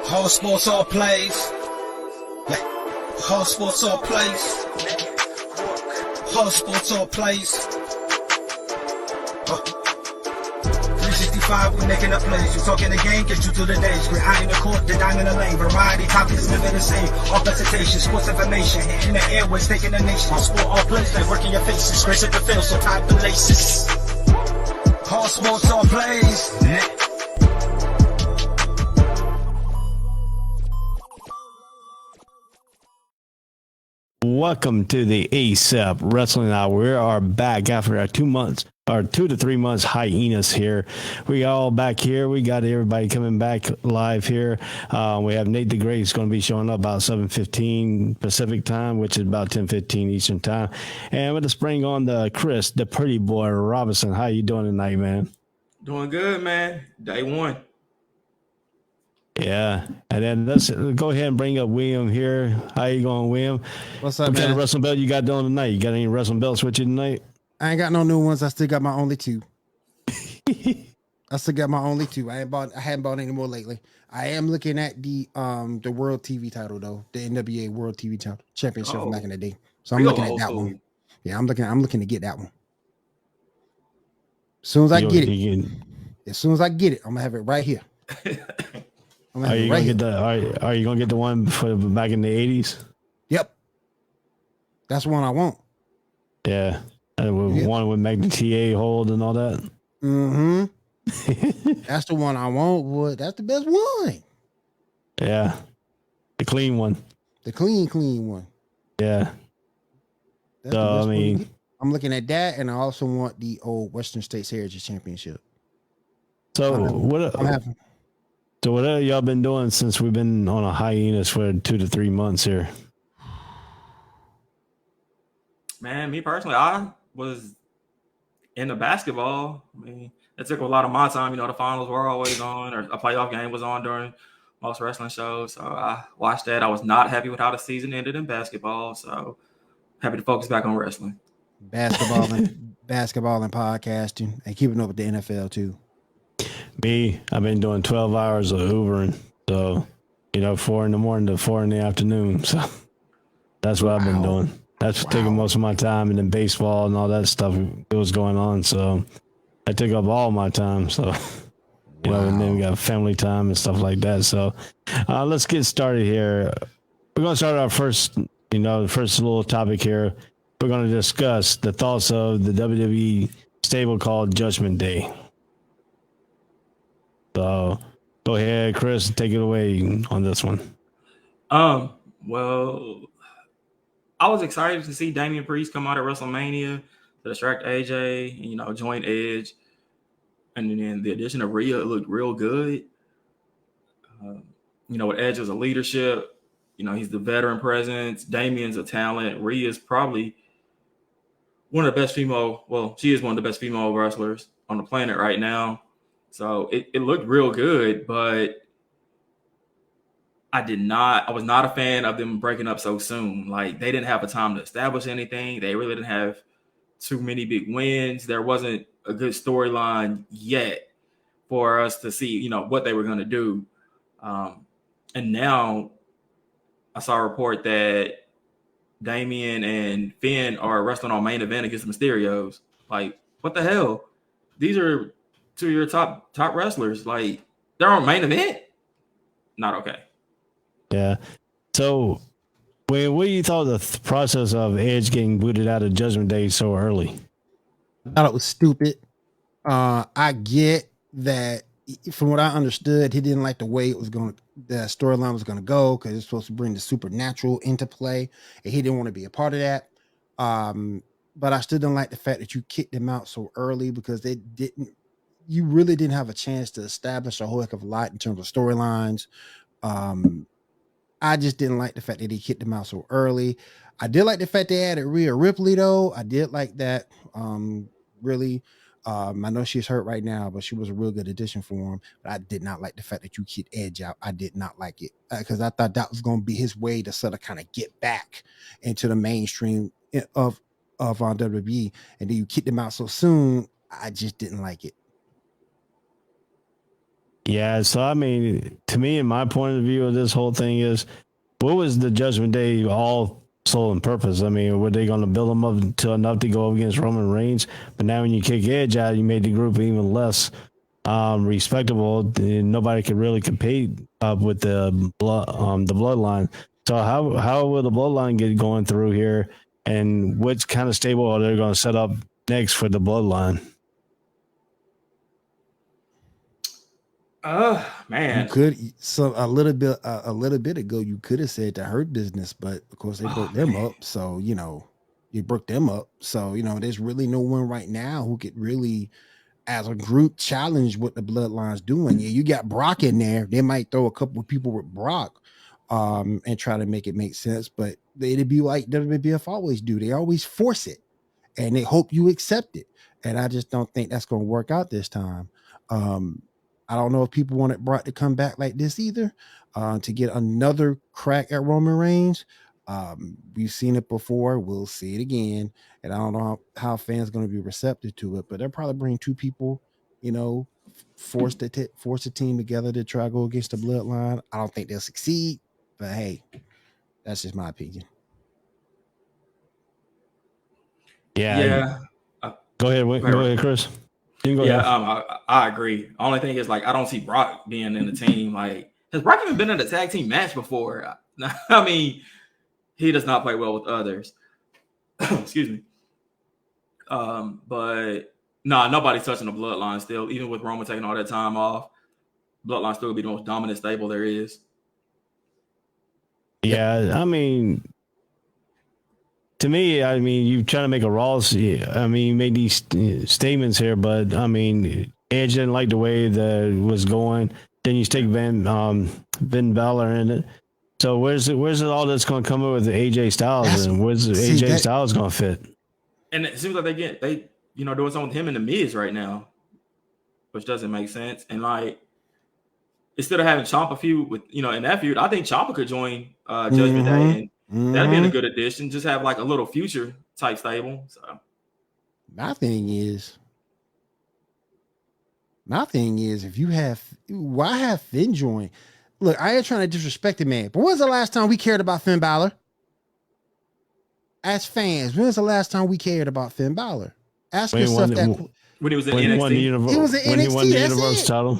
All sports, all plays. Yeah. All sports, all plays. All sports, all plays. 365, we making a plays. You talking the game, get you through the days. We're out in the court, the dime in the lane. Variety topics, living the same. All presentation, sports information. In the airways, taking the nation. All sport, all plays, like working your faces. Grace at the field, so tie the laces. All sports, all plays. Yeah. Welcome to the ASAP Wrestling Hour. We are back after our 2 months, or 2 to 3 months hiatus here. We all back here. We got everybody coming back live here. We have Nate the Great is going to be showing up about 7:15 Pacific time, which is about 10:15 Eastern time. And we're just bring on the Chris, the pretty boy Robinson. How you doing tonight, man? Doing good, man. Day one. Yeah, and then let's go ahead and bring up William here. How you going, William? What's up, What man? kind of wrestling belt you got doing tonight? You got any wrestling belts with you tonight? I ain't got no new ones. I still got my only two. I hadn't bought any more lately. I am looking at the World TV title though, the NWA World TV Championship from back in the day. So I'm looking at that one. Yeah, I'm looking to get that one. As soon as I get it, I'm gonna have it right here. Are you gonna get the one for back in the 80s? Yep. That's the one I want. Yeah. One with Magna TA hold and all that. Mm-hmm. That's the one I want, boy. That's the best one. Yeah. The clean one. The clean one. Yeah. That's the best one. I'm looking at that, and I also want the old Western States Heritage Championship. So what have y'all been doing since we've been on a hiatus for 2 to 3 months here? Man, me personally, I was into basketball. I mean, it took a lot of my time. The finals were always on, or a playoff game was on during most wrestling shows. So I watched that. I was not happy with how the season ended in basketball. So happy to focus back on wrestling. Basketball and podcasting, and keeping up with the NFL too. Me, I've been doing 12 hours of Ubering. So, 4 in the morning to 4 in the afternoon. So that's what I've been doing. That's taking most of my time, and then baseball and all that stuff it was going on. So I took up all my time. So, and then we got family time and stuff like that. So let's get started here. We're going to start our first little topic here. We're going to discuss the thoughts of the WWE stable called Judgment Day. So go ahead, Chris, take it away on this one. Well, I was excited to see Damian Priest come out at WrestleMania to distract AJ, and, join Edge. And then the addition of Rhea looked real good. With Edge as a leadership, he's the veteran presence. Damian's a talent. Rhea's probably one of the best she is one of the best female wrestlers on the planet right now. So it looked real good, but I was not a fan of them breaking up so soon. Like, they didn't have a time to establish anything. They really didn't have too many big wins. There wasn't a good storyline yet for us to see, what they were going to do. And now I saw a report that Damian and Finn are wrestling on Main Event against the Mysterios. Like, what the hell? These are two of your top wrestlers. Like, they're on Main Event? Not okay. Yeah. So, what do you thought of the process of Edge getting booted out of Judgment Day so early? I thought it was stupid. I get that. From what I understood, he didn't like the way the storyline was going to go, because it's supposed to bring the supernatural into play, and he didn't want to be a part of that. But I still don't like the fact that you kicked him out so early, because you really didn't have a chance to establish a whole heck of a lot in terms of storylines. I just didn't like the fact that he kicked him out so early. I did like the fact they added Rhea Ripley, though. I did like that. Really. I know she's hurt right now, but she was a real good addition for him. But I did not like the fact that you kicked Edge out. I did not like it, because I thought that was going to be his way to sort of kind of get back into the mainstream of WWE. And then you kicked him out so soon. I just didn't like it. Yeah, so I mean, to me, in my point of view of this whole thing is, what was the Judgment Day all sole and purpose? I mean, were they going to build them up to enough to go up against Roman Reigns? But now when you kick Edge out, you made the group even less respectable. And nobody could really compete up with the bloodline. So how will the bloodline get going through here? And what kind of stable are they going to set up next for the bloodline? Man. You could a little bit ago you could have said the Hurt Business, but of course they broke them up. So you broke them up. So there's really no one right now who could really, as a group, challenge what the Bloodline's doing. Yeah, you got Brock in there. They might throw a couple of people with Brock, and try to make it make sense. But it'd be like WWF always do. They always force it, and they hope you accept it. And I just don't think that's going to work out this time. I don't know if people wanted Brock to come back like this either, to get another crack at Roman Reigns. We've seen it before. We'll see it again. And I don't know how fans are going to be receptive to it, but they'll probably bring two people, force the team together to try to go against the Bloodline. I don't think they'll succeed, but hey, that's just my opinion. Yeah. Go ahead, Chris. I agree. Only thing is, I don't see Brock being in the team. Has Brock even been in a tag team match before? I mean, he does not play well with others. Excuse me. But nobody's touching the Bloodline still. Even with Roman taking all that time off, Bloodline still be the most dominant stable there is. Yeah, I mean, to me, you trying to make a Raw. I mean, you made these statements here, but I mean, Edge didn't like the way that it was going. Then you stick Ben Balor in it. So where's it all that's going to come up with the AJ Styles, and where's AJ Styles going to fit? And it seems like they doing something with him and the Miz right now, which doesn't make sense. And instead of having Ciampa feud with in that feud, I think Ciampa could join Judgment Day, and that'd be a good addition. Just have a little future type stable. So my thing is, why have Finn join? Look, I ain't trying to disrespect the man, but when's the last time we cared about Finn Balor? As fans, when's the last time we cared about Finn Balor? Ask yourself that. When he was in NXT. He was in NXT. He won the Universal title.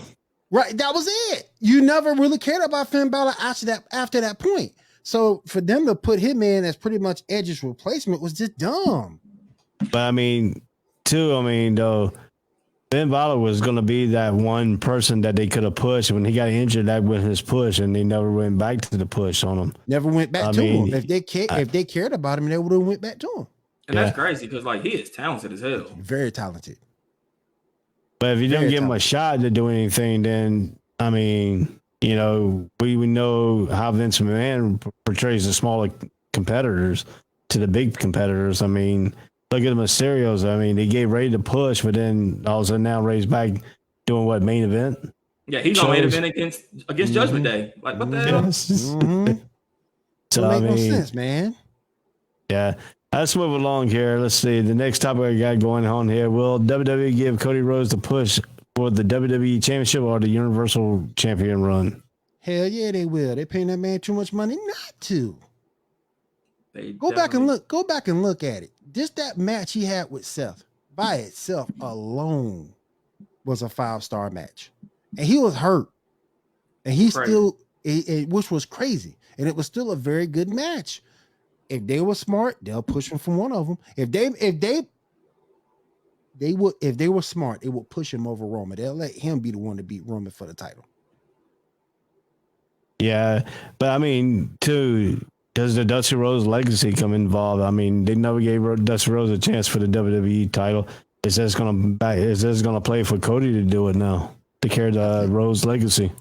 Right, that was it. You never really cared about Finn Balor after that point. So for them to put him in as pretty much Edge's replacement was just dumb. But though, Finn Balor was going to be that one person that they could have pushed. When he got injured, that was his push, and they never went back to the push on him. Never went back to him. If they cared about him, they would have went back to him. And that's crazy because he is talented as hell. Very talented. But if you don't give him a shot to do anything, then we know how Vince McMahon portrays the smaller competitors to the big competitors. I mean, look at the Mysterios. I mean, they gave Ray the push, but then all of a sudden now Ray's back doing what, main event? Yeah, he's on main event against Judgment Day. What the hell? So it makes no sense, man. Yeah. Let's move along here. Let's see. The next topic I got going on here. Will WWE give Cody Rhodes the push for the WWE Championship or the Universal Champion run? Hell yeah, they will. They're paying that man too much money not to. Go back and look at it. Just that match he had with Seth by itself alone was a 5-star match. And he was hurt. And he which was crazy. And it was still a very good match. If they were smart, they'll push him from one of them. If they were smart, they would push him over Roman. They'll let him be the one to beat Roman for the title. Yeah, but does the Dusty Rhodes legacy come involved? I mean, they never gave Dusty Rhodes a chance for the WWE title. Is this gonna play for Cody to do it now to carry the Rhodes legacy?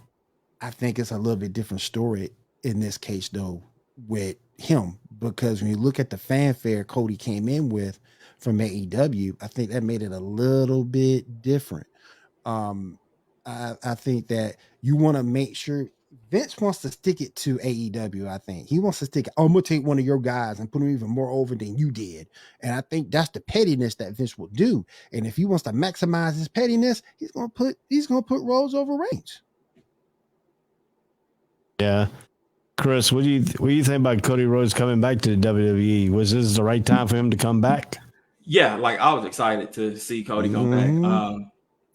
I think it's a little bit different story in this case, though, with him, because when you look at the fanfare Cody came in with from AEW, I think that made it a little bit different. I think that you want to make sure Vince wants to stick it to AEW. I think he wants to stick it. I'm gonna take one of your guys and put him even more over than you did. And I think that's the pettiness that Vince will do. And if he wants to maximize his pettiness, he's gonna put Rhodes over Reigns. Yeah. Chris, what do you think about Cody Rhodes coming back to the WWE? Was this the right time for him to come back? Yeah, like I was excited to see Cody come back.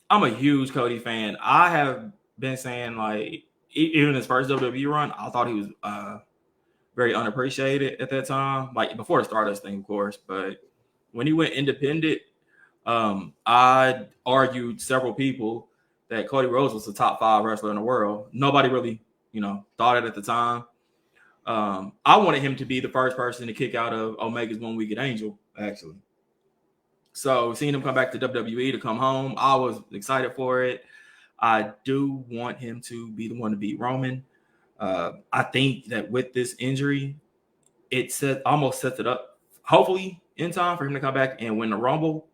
I'm a huge Cody fan. I have been saying like even his first WWE run, I thought he was very unappreciated at that time, like before the Stardust thing, of course. But when he went independent, I argued several people that Cody Rhodes was the top 5 wrestler in the world. Nobody really, thought it at the time. I wanted him to be the first person to kick out of Omega's One Wicked Angel, actually. So seeing him come back to WWE to come home, I was excited for it. I do want him to be the one to beat Roman. I think that with this injury, it almost sets it up, hopefully in time for him to come back and win the Rumble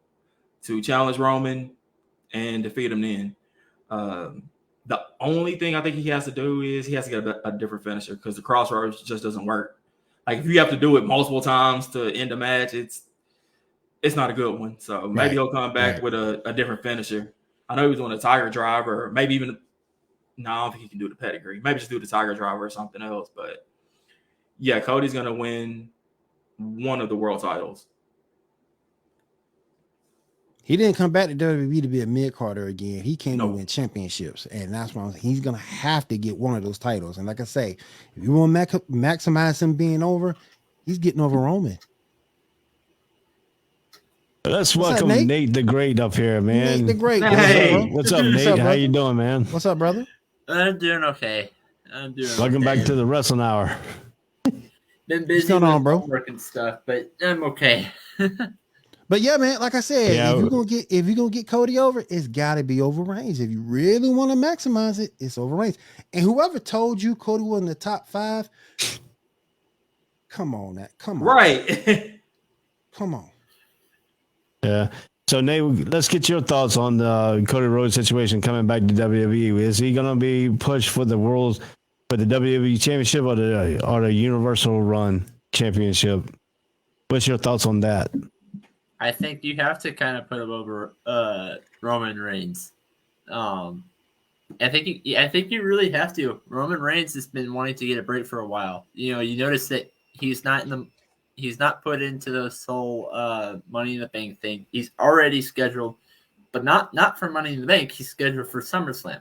to challenge Roman and defeat him then. The only thing I think he has to do is he has to get a different finisher because the Crossroads just doesn't work. Like if you have to do it multiple times to end a match, it's not a good one. So maybe he'll come back with a different finisher. I know he was doing a Tiger Driver, maybe even no, I don't think he can do the pedigree. Maybe just do the Tiger Driver or something else. But yeah, Cody's gonna win one of the world titles. He didn't come back to WWE to be a mid-carder again. He came to win championships, and that's why he's going to have to get one of those titles. And like I say, if you want to maximize him being over, he's getting over Roman. Let's welcome Nate the Great up here, man. Nate the Great. Hey. What's up, Nate? How you doing, man? What's up, brother? I'm doing okay. Welcome back to the Wrestling Hour. Been busy with homework and stuff, but I'm okay. But yeah, man, like I said, if you're gonna get Cody over, it's gotta be over Reigns. If you really want to maximize it, it's over Reigns. And whoever told you Cody was in the top 5, come on. Right. Come on. Yeah. So Nate, let's get your thoughts on the Cody Rhodes situation coming back to WWE. Is he gonna be pushed for the WWE Championship or the Universal Run Championship? What's your thoughts on that? I think you have to kind of put him over Roman Reigns. I think you really have to. Roman Reigns has been wanting to get a break for a while. You notice that he's not put into this whole Money in the Bank thing. He's already scheduled, but not for Money in the Bank. He's scheduled for SummerSlam.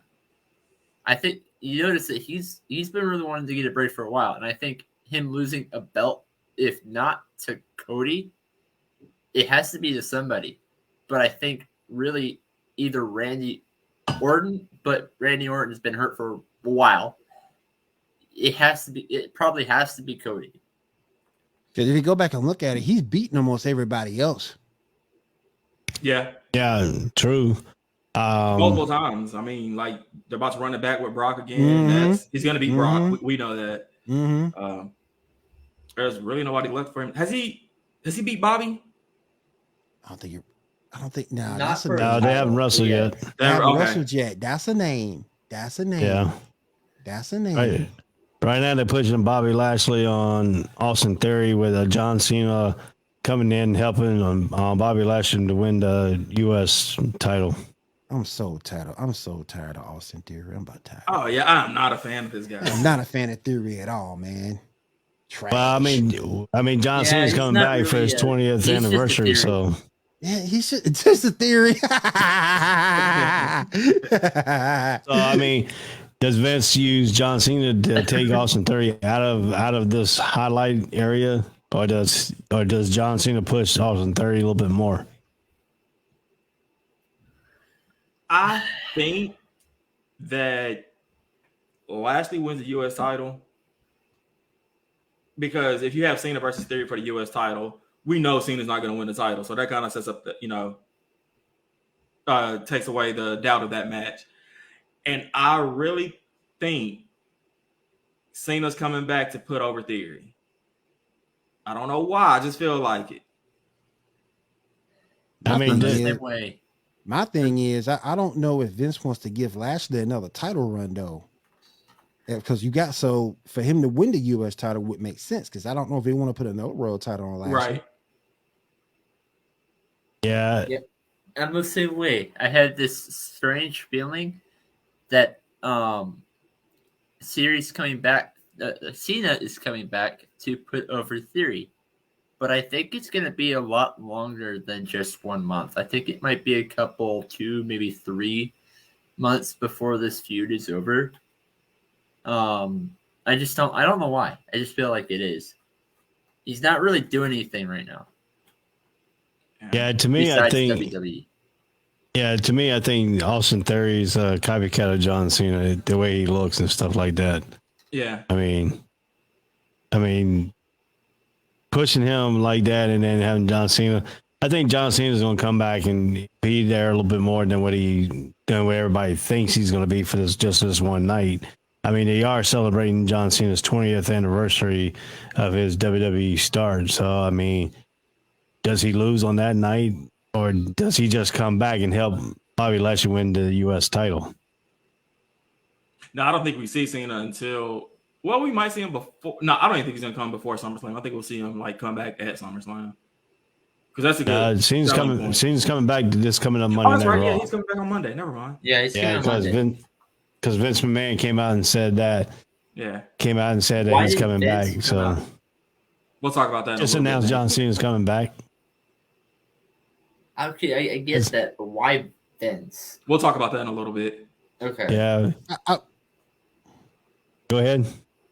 I think you notice that he's been really wanting to get a break for a while, and I think him losing a belt, if not to Cody, it has to be to somebody. But I think really either Randy Orton, but Randy Orton has been hurt for a while. It probably has to be Cody. Because if you go back and look at it, he's beaten almost everybody else. Yeah. Yeah, true. Multiple times. I mean, like they're about to run it back with Brock again. He's going to beat Brock. We know that. There's really nobody left for him. Has he beat Bobby? I don't think. No, they haven't wrestled yet. They haven't wrestled yet. That's a name. Yeah. That's a name. Right now they're pushing Bobby Lashley on Austin Theory with John Cena coming in helping on Bobby Lashley to win the U.S. title. I'm so tired of Austin Theory. I'm about tired. Oh yeah, I'm not a fan of this guy. I'm not a fan of Theory at all, man. Trash. Well, I mean, John Cena's coming back for his 20th anniversary, so. Yeah, he should. It's just a theory. So I mean, does Vince use John Cena to take Austin Theory out of this highlight area, or does John Cena push Austin Theory a little bit more? I think that Lashley wins the U.S. title because if you have Cena versus Theory for the U.S. title, we know Cena's not going to win the title. So that kind of sets up the, takes away the doubt of that match. And I really think Cena's coming back to put over Theory. I don't know why. I just feel like it. My thing is, I don't know if Vince wants to give Lashley another title run, though. Because for him to win the U.S. title would make sense. Because I don't know if they want to put another world title on Lashley. Right. Yeah. I'm the same way. I had this strange feeling that series coming back. Cena is coming back to put over Theory, but I think it's going to be a lot longer than just 1 month. I think it might be a couple, 2, maybe 3 months before this feud is over. I don't know why. I just feel like it is. He's not really doing anything right now. Yeah, to me, Besides I think. WWE. Yeah, to me, I think Austin Theory's a copycat of John Cena, the way he looks and stuff like that. Yeah. I mean, pushing him like that and then having John Cena. I think John Cena's going to come back and be there a little bit more than what everybody thinks he's going to be for this one night. I mean, they are celebrating John Cena's 20th anniversary of his WWE start. So, I mean, does he lose on that night, or does he just come back and help Bobby Lashley win the U.S. title? No, I don't think we see Cena until. Well, we might see him before. No, I don't even think he's gonna come before SummerSlam. I think we'll see him come back at SummerSlam. Because that's a good. Cena's coming back this coming up Monday. Oh, that's right. Yeah, he's coming back on Monday. Never mind. Yeah, he's coming on Monday. Because Vince McMahon came out and said that. Yeah. Came out and said that he's coming back. So we'll talk about that. Just announced John Cena's coming back. Okay, I guess that, but why Vince? We'll talk about that in a little bit. Okay. Yeah. Go ahead.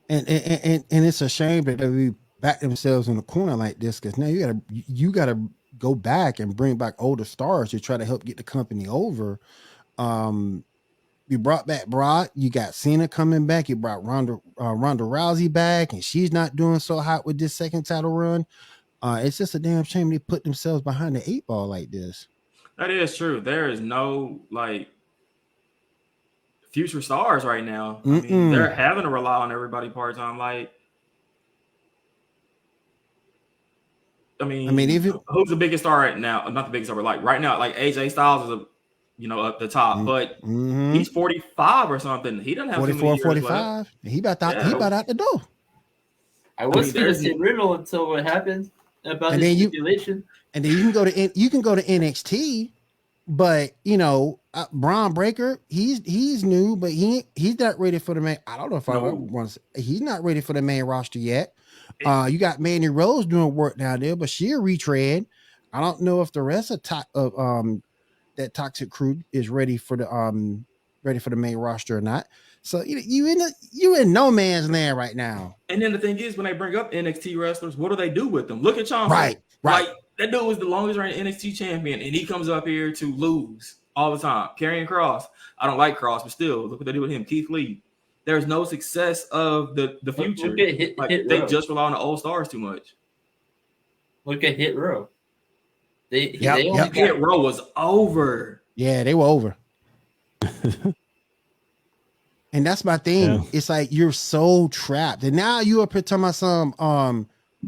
And it's a shame that we back themselves in the corner like this, because now you gotta go back and bring back older stars to try to help get the company over. You brought back Brock. You got Cena coming back. You brought Ronda Rousey back, and she's not doing so hot with this second title run. It's just a damn shame they put themselves behind the 8 ball like this. That is true. There is no future stars right now. I mean, they're having to rely on everybody part time. Who's the biggest star right now? Not the biggest star, but right now, AJ Styles is up the top, but he's 45 or something. He doesn't have 44, 45. He about out the door. I was going to say Riddle until what happened about the stipulation. And then you can go to NXT, but Braun Breaker, he's new, but he's not ready for the main. I don't know if I want to say, he's not ready for the main roster yet. You got Mandy Rose doing work down there, but she'll retread. I don't know if the rest of that Toxic Crew is ready for the main roster or not. So you in no man's land right now. And then the thing is, when they bring up NXT wrestlers, what do they do with them? Look at Sean. Right. That dude was the longest reigning NXT champion, and he comes up here to lose all the time. Karrion Kross. I don't like Kross, but still, look what they do with him. Keith Lee. There's no success of the future. Look at Hit they Row. just rely on the old stars too much. Look at Hit Row. Hit Row was over. Yeah, they were over. And that's my thing. Yeah. It's like you're so trapped. And now you up here talking about some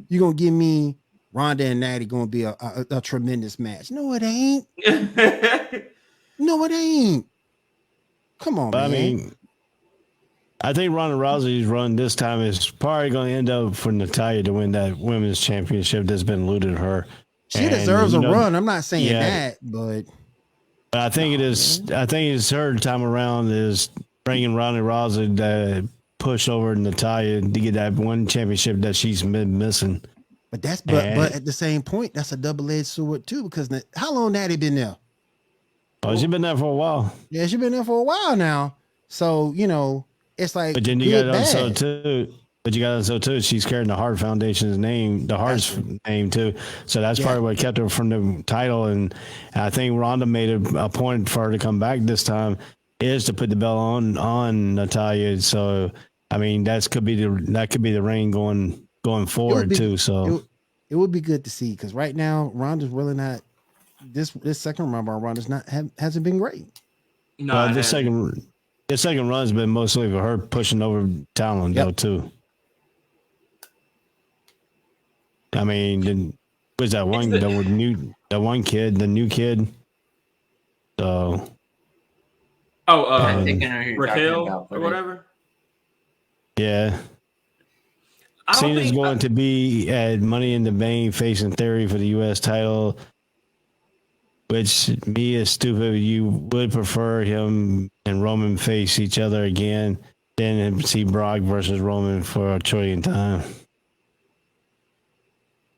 you're gonna give me Ronda and Natty gonna be a tremendous match. No, it ain't. No, it ain't. Come on, man. I mean, I think Ronda Rousey's run this time is probably going to end up for Natalya to win that women's championship that's been looted her. She deserves a run. I'm not saying that, but I think it is. I think it's her time around is bringing Ronda Rousey to push over Natalya to get that one championship that she's been missing. But but at the same point, that's a double-edged sword too, because how long Natty been there? Oh, she's been there for a while. Yeah, she's been there for a while now. So it's like. But then you got also too. But you got also too. She's carrying the Hart Foundation's name, the Hart's name too. So that's probably what kept her from the title. And I think Ronda made a point for her to come back this time is to put the belt on Natalya. So I mean that could be the reign going forward too. So it would be good to see, because right now Ronda's really not. This second run by Ronda's hasn't been great. No, this second run's been mostly for her pushing over talent though too. I mean, was that one the new kid? So, Raquel or whatever. Yeah. Cena's going to be at Money in the Bank facing Theory for the U.S. title, which me is stupid. You would prefer him and Roman face each other again. then see Brock versus Roman for a trillion time.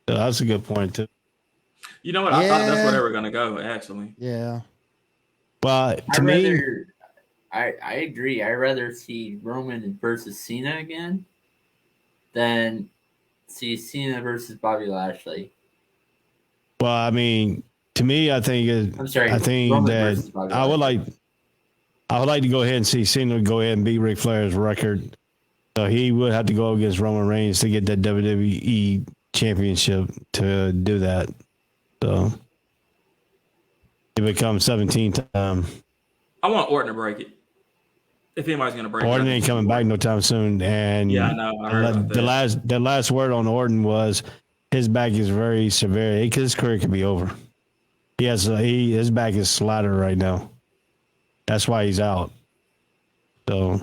So that's a good point too. You know what? I thought that's where they Yeah. were gonna go. Actually, Yeah. But to me, I agree. I'd rather see Roman versus Cena again than see Cena versus Bobby Lashley. well, I mean, to me, I think I'm sorry, that versus Bobby I would Lashley. like to go ahead and see Cena go ahead and beat Ric Flair's record. So he would have to go against Roman Reigns to get that WWE championship to do that. So it becomes 17 time. I want Orton to break it. If anybody's gonna break Orton it, ain't coming back no time soon. And yeah, I know. I heard about that. the last word on Orton was his back is very severe. His career could be over. His back is slattered right now. That's why he's out. So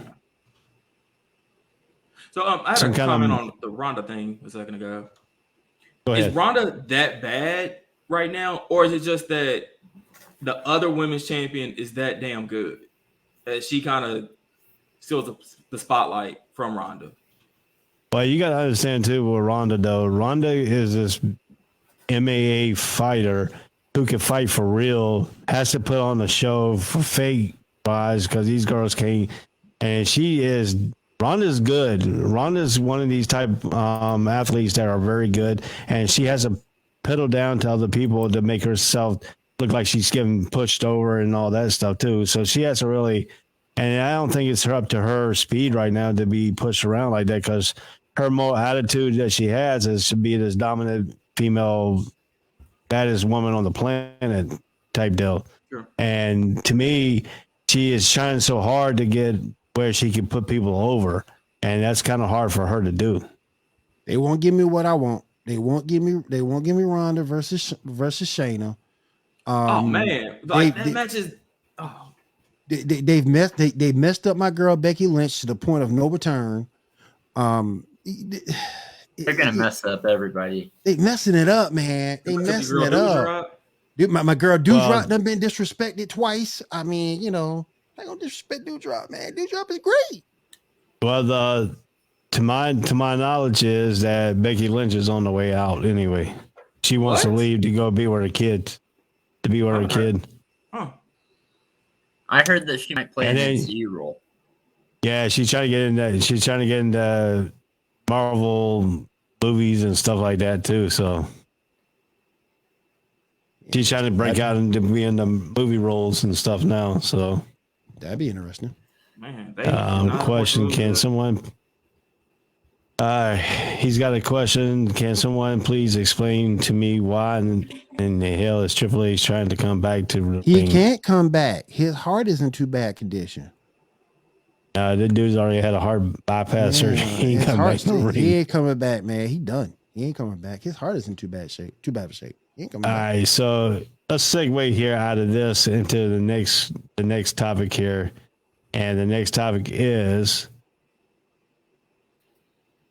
I had a comment on the Ronda thing a second ago. Go ahead. Is Ronda that bad right now, or is it just that the other women's champion is that damn good that she kind of steals the spotlight from Ronda? Well, you got to understand too with Ronda though. Ronda is this MMA fighter who can fight for real. Has to put on a show for fake buys because these girls can't. And Ronda's good. Ronda's one of these type athletes that are very good, and she has to pedal down to other people to make herself look like she's getting pushed over and all that stuff too. So she has to really, and I don't think it's up to her speed right now to be pushed around like that because her more attitude that she has is to be this dominant female, baddest woman on the planet type deal. Sure. And to me, she is trying so hard to get where she can put people over, and that's kind of hard for her to do. They won't give me what I want. They won't give me Ronda versus Shayna. Oh man, that match is. Oh. They've messed up my girl Becky Lynch to the point of no return. They're gonna mess up everybody. They messing it up, man. They messing it up. Dude, my girl Doudrop done been disrespected twice. I mean, you know, I don't disrespect Doudrop, man. Doudrop is great. Well, to my knowledge is that Becky Lynch is on the way out anyway. She wants to leave to go be with her kids. To be with her kid. Huh. I heard that she might play an MCU role. Yeah, she's trying to get into. She's trying to get into Marvel movies and stuff like that too. So she's trying to break out into being the movie roles and stuff now. So that'd be interesting. Man, question: can someone? He's got a question. Can someone please explain to me why in the hell is Triple H trying to come back to? He can't come back. His heart is in too bad condition. The dude's already had a heart bypass surgery. He ain't coming back, man. He done. He ain't coming back. His heart is in too bad shape. He ain't coming back. All right, so let's segue here out of this into the next topic here, and the next topic is: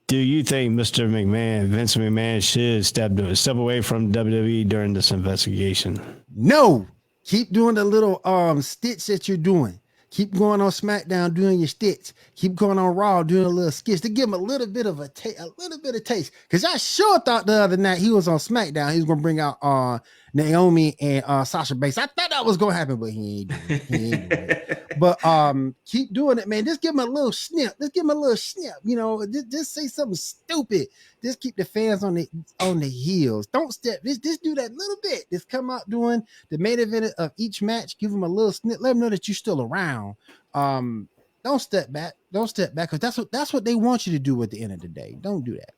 do you think Mr. McMahon, Vince McMahon, should step away from WWE during this investigation? No. Keep doing the little stitch that you're doing. Keep going on SmackDown doing your stitch. Keep going on Raw doing a little skits to give him a little bit of taste. Because I sure thought the other night he was on SmackDown, he was gonna bring out Naomi and Sasha Banks. I thought that was gonna happen, but he ain't doing it. But keep doing it, man. Just give him a little snip. You know, just say something stupid. Just keep the fans on the heels. Don't step. Just do that little bit. Just come out doing the main event of each match. Give them a little snip. Let them know that you're still around. Don't step back. Because that's what they want you to do at the end of the day. Don't do that.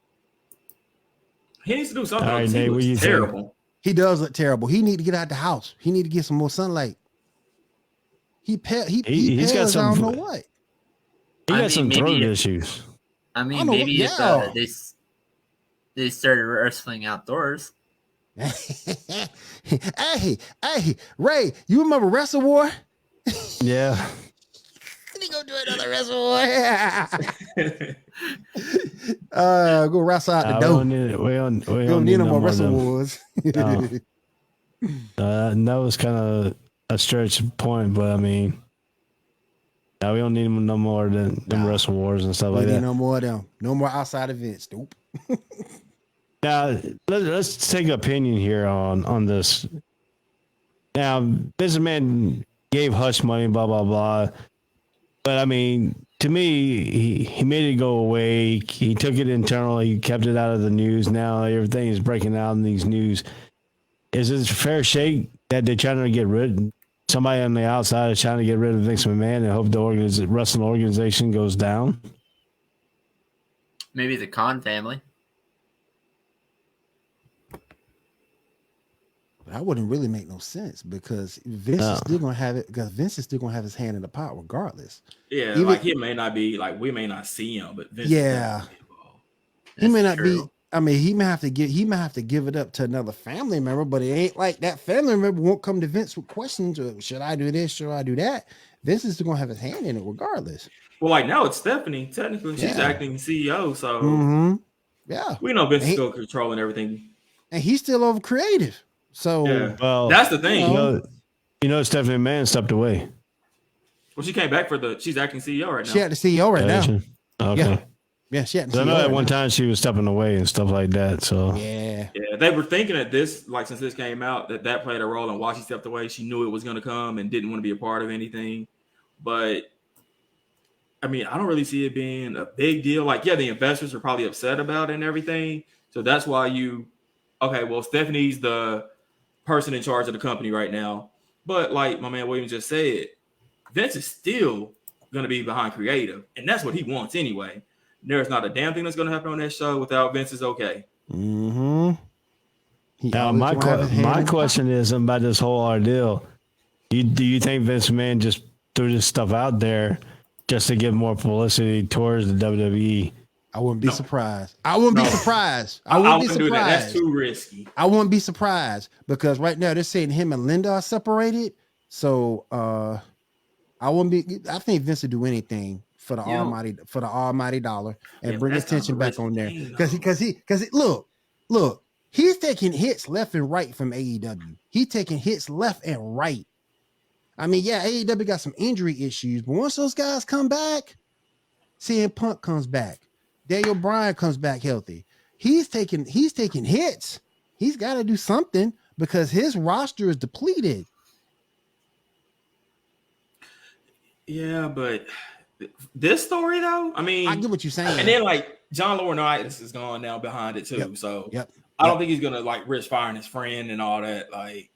He needs to do something. All right, Nate, what you terrible. Think? He does look terrible. He need to get out the house. He need to get some more sunlight. He's got some. I don't know what. He got some throat issues. I mean, maybe if they started wrestling outdoors. hey, Ray, you remember Wrestle War? Yeah. He go do another Wrestle War. Go wrestle out the door. We don't need no more Wrestle Wars. That was kind of a stretch point, but I mean, Now we don't need no more than them wrestle wars and stuff We like need that. no more of them. No more outside events. Nope. Now let's take an opinion here on this. Now, Vince McMahon gave hush money, blah blah blah. But I mean, to me, he made it go away. He took it internally, he kept it out of the news. Now everything is breaking out in these news. Is it a fair shake that they're trying to get rid? Somebody on the outside is trying to get rid of Vince McMahon and hope the wrestling organization goes down? Maybe the Khan family. That wouldn't really make no sense because Vince is still gonna have it. Because Vince is still gonna have his hand in the pot regardless. Yeah, Even, like it may not be like we may not see him, but Vince he may not be. I mean, he may have to give it up to another family member, but it ain't like that family member won't come to Vince with questions or should I do this, should I do that? Vince is still gonna have his hand in it regardless. Well, like now it's Stephanie. Technically, she's acting CEO, so yeah, we know Vince is still controlling everything, and he's still over creative. So well, that's the thing. You know, Stephanie McMahon stepped away. Well, she came back she's acting CEO right now. She had the CEO right now. Okay. Yeah, she had the I CEO know at right one now. time she was stepping away and stuff like that. So yeah, they were thinking that this, like since this came out, that played a role in why she stepped away. She knew it was going to come and didn't want to be a part of anything. But I mean, I don't really see it being a big deal. Like, yeah, the investors are probably upset about it and everything. So that's why well, Stephanie's the person in charge of the company right now. But like my man Williams just said, Vince is still going to be behind creative. And that's what he wants anyway. There's not a damn thing that's going to happen on that show without Vince's okay. Now, my question is about this whole ordeal. Do you think Vince McMahon just threw this stuff out there just to give more publicity towards the WWE? I wouldn't be surprised. I wouldn't be surprised. I wouldn't be surprised. Do that. That's too risky. I wouldn't be surprised because right now they're saying him and Linda are separated. So I wouldn't be. I think Vince would do anything for the almighty dollar and bring attention back on there because he look, he's taking hits left and right from AEW. He's taking hits left and right. I mean, yeah, AEW got some injury issues, but once those guys come back, CM Punk comes back. Daniel Bryan comes back healthy. He's taking hits. He's got to do something because his roster is depleted. Yeah, but this story though, I mean, I get what you're saying. And then like John Laurinaitis is gone now behind it too. So I don't think he's gonna like risk firing his friend and all that. Like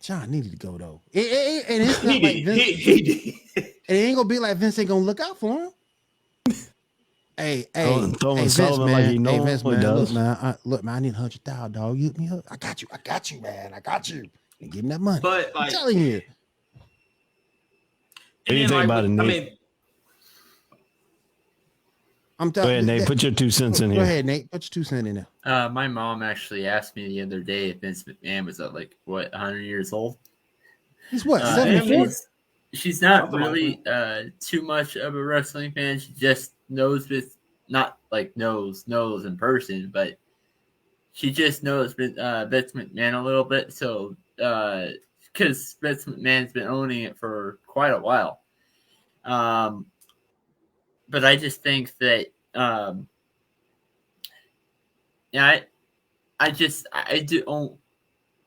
John needed to go though. And it's not like Vince. He did. It ain't gonna be like Vince ain't gonna look out for him. Hey, Vince, man. Like he Vince, man. Does. Look, man, I need 100,000, dog. You hit me up. I got you, man. I got you. And give him that money. But like, I'm telling you. What do you think about it, Nate? I mean, I'm telling you. Go ahead, Nate. Put your 2 cents in here. Go ahead, Nate. Put your 2 cents in there. My mom actually asked me the other day if Vince McMahon was like 100 years old. He's what? 74? She's not really too much of a wrestling fan. She just knows not like knows in person, but she just knows Vince McMahon a little bit. So because Vince McMahon's been owning it for quite a while. But I just think that I do own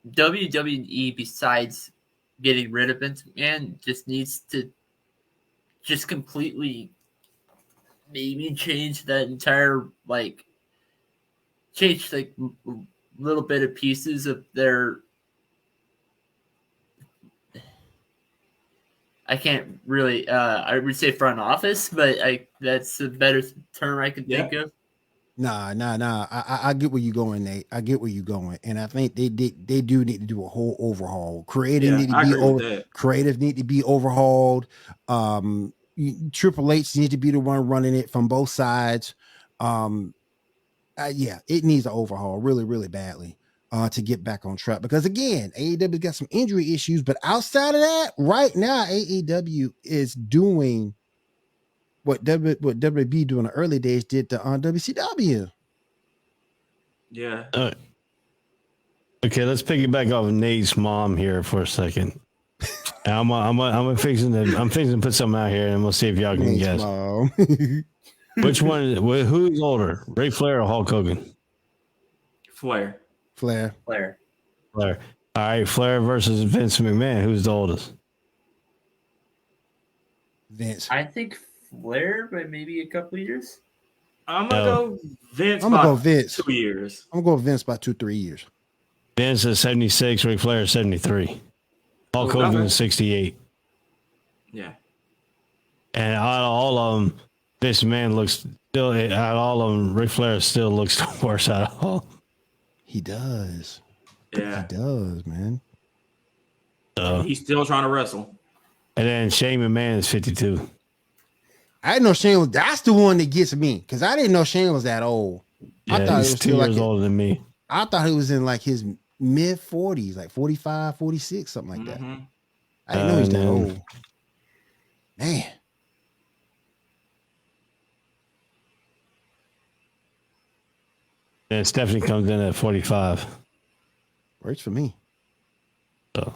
WWE besides getting rid of Vince McMahon just needs to just completely maybe change that entire change little bit of pieces of their. I can't really. I would say front office, but that's a better term I could think of. Nah. I get where you're going, Nate. I get where you're going, and I think they do need to do a whole overhaul. Creative need to be overhauled. Triple H needs to be the one running it from both sides. It needs an overhaul really, really badly to get back on track. Because again, AEW got some injury issues, but outside of that, right now AEW is doing what WB during the early days did to WCW. Yeah. Okay, let's piggyback off of Nate's mom here for a second. I'm fixing to put something out here, and we'll see if y'all can guess. Mom. Which one? Who's older, Ric Flair or Hulk Hogan? Flair. Flair. Flair. All right, Flair versus Vince McMahon. Who's the oldest? Vince. I think Flair by maybe a couple years. I'm gonna go Vince. I'm gonna go Vince. 2 years. I'm gonna go Vince by 2-3 years. Vince is 76. Ric Flair is 73. Hulk Hogan is 68. Yeah. And out of all of them, this man looks still. Out of all of them, Ric Flair still looks the worst out of all. He does. Yeah. He does, man. He's still trying to wrestle. And then Shane McMahon is 52. I didn't know Shane was. That's the one that gets me because I didn't know Shane was that old. Yeah, I thought he's he was 2 still years older than me. I thought he was in like his mid 40s, like 45, 46, something like that. I didn't know he's that old. Man. Then Stephanie comes in at 45. Works for me. So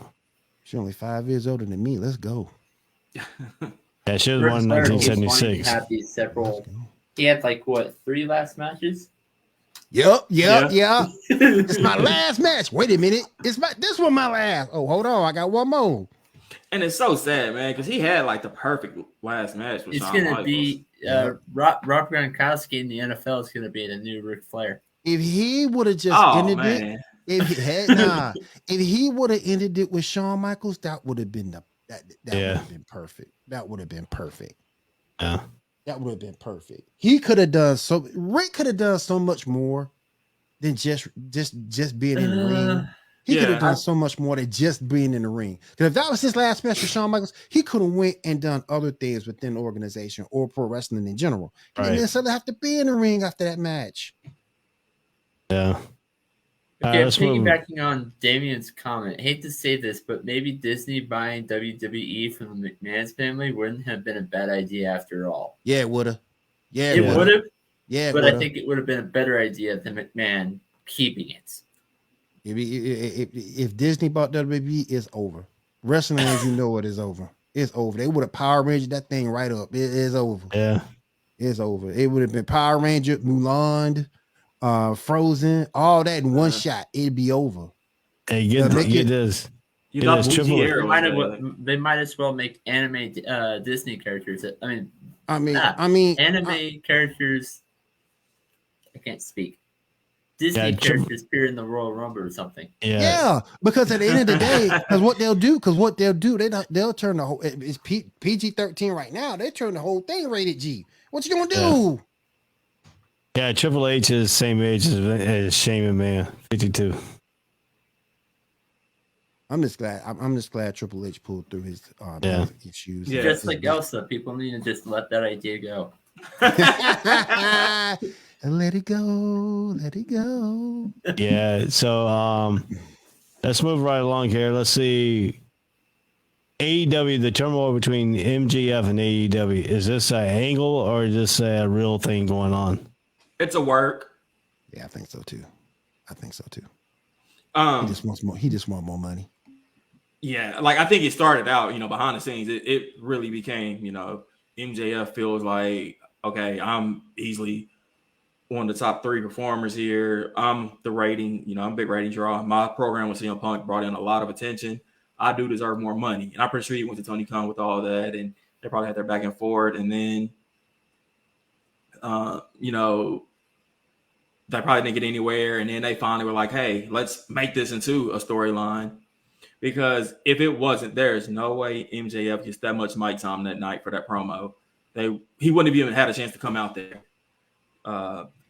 She's only 5 years older than me. Let's go. yeah, she was born in 1976. Had these several. He had like what 3 last matches? Yep. It's my last match. Wait a minute. This one my last. Oh, hold on. I got one more. And it's so sad, man, because he had like the perfect last match with It's Shawn gonna Michaels. be Rob Gronkowski in the NFL is gonna be the new Ric Flair. If he would have just ended it, if he would have ended it with Shawn Michaels, that would have been that would have been perfect. That would have been perfect. Yeah. That would have been perfect. He could have done Rick could have done so much more than just being in the ring. He could have done so much more than just being in the ring. Because if that was his last match with Shawn Michaels, he could have went and done other things within the organization or pro wrestling in general. He didn't necessarily have to be in the ring after that match. Yeah. Okay, I'm piggybacking on Damien's comment. I hate to say this, but maybe Disney buying WWE from the McMahon's family wouldn't have been a bad idea after all. Yeah, it would have. Yeah, it would have. Yeah, but I think it would have been a better idea than McMahon keeping it. If Disney bought WWE, it's over. Wrestling, as you know, it is over. It's over. They would have Power Ranger that thing right up. It is over. Yeah, it's over. It would have been Power Ranger, Mulan, Frozen, all that in one shot. It'd be over. Hey, get this. They might as well make anime Disney characters. Anime characters. I can't speak. Disney characters appear in the Royal Rumble or something. Yeah, because at the end of the day, because what they'll do, they'll turn the whole. It's PG-13 right now. They turn the whole thing rated G. What you gonna do? Yeah, Triple H is the same age as Shane McMahon, 52. I'm just glad Triple H pulled through his issues. Yeah, just like Elsa, people need to just let that idea go. Let it go. Yeah, so let's move right along here. Let's see. AEW, the turmoil between MJF and AEW. Is this an angle or is this a real thing going on? It's a work. Yeah, I think so too. He just wants more money. Yeah, like I think it started out, behind the scenes. It really became, MJF feels like, okay, I'm easily one of the top 3 performers here. I'm the rating, I'm a big rating draw. My program with CM Punk brought in a lot of attention. I do deserve more money. And I'm pretty sure he went to Tony Khan with all that, and they probably had their back and forth. And then, they probably didn't get anywhere. And then they finally were like, hey, let's make this into a storyline. Because if it wasn't, there's no way MJF gets that much mic time that night for that promo. He wouldn't have even had a chance to come out there.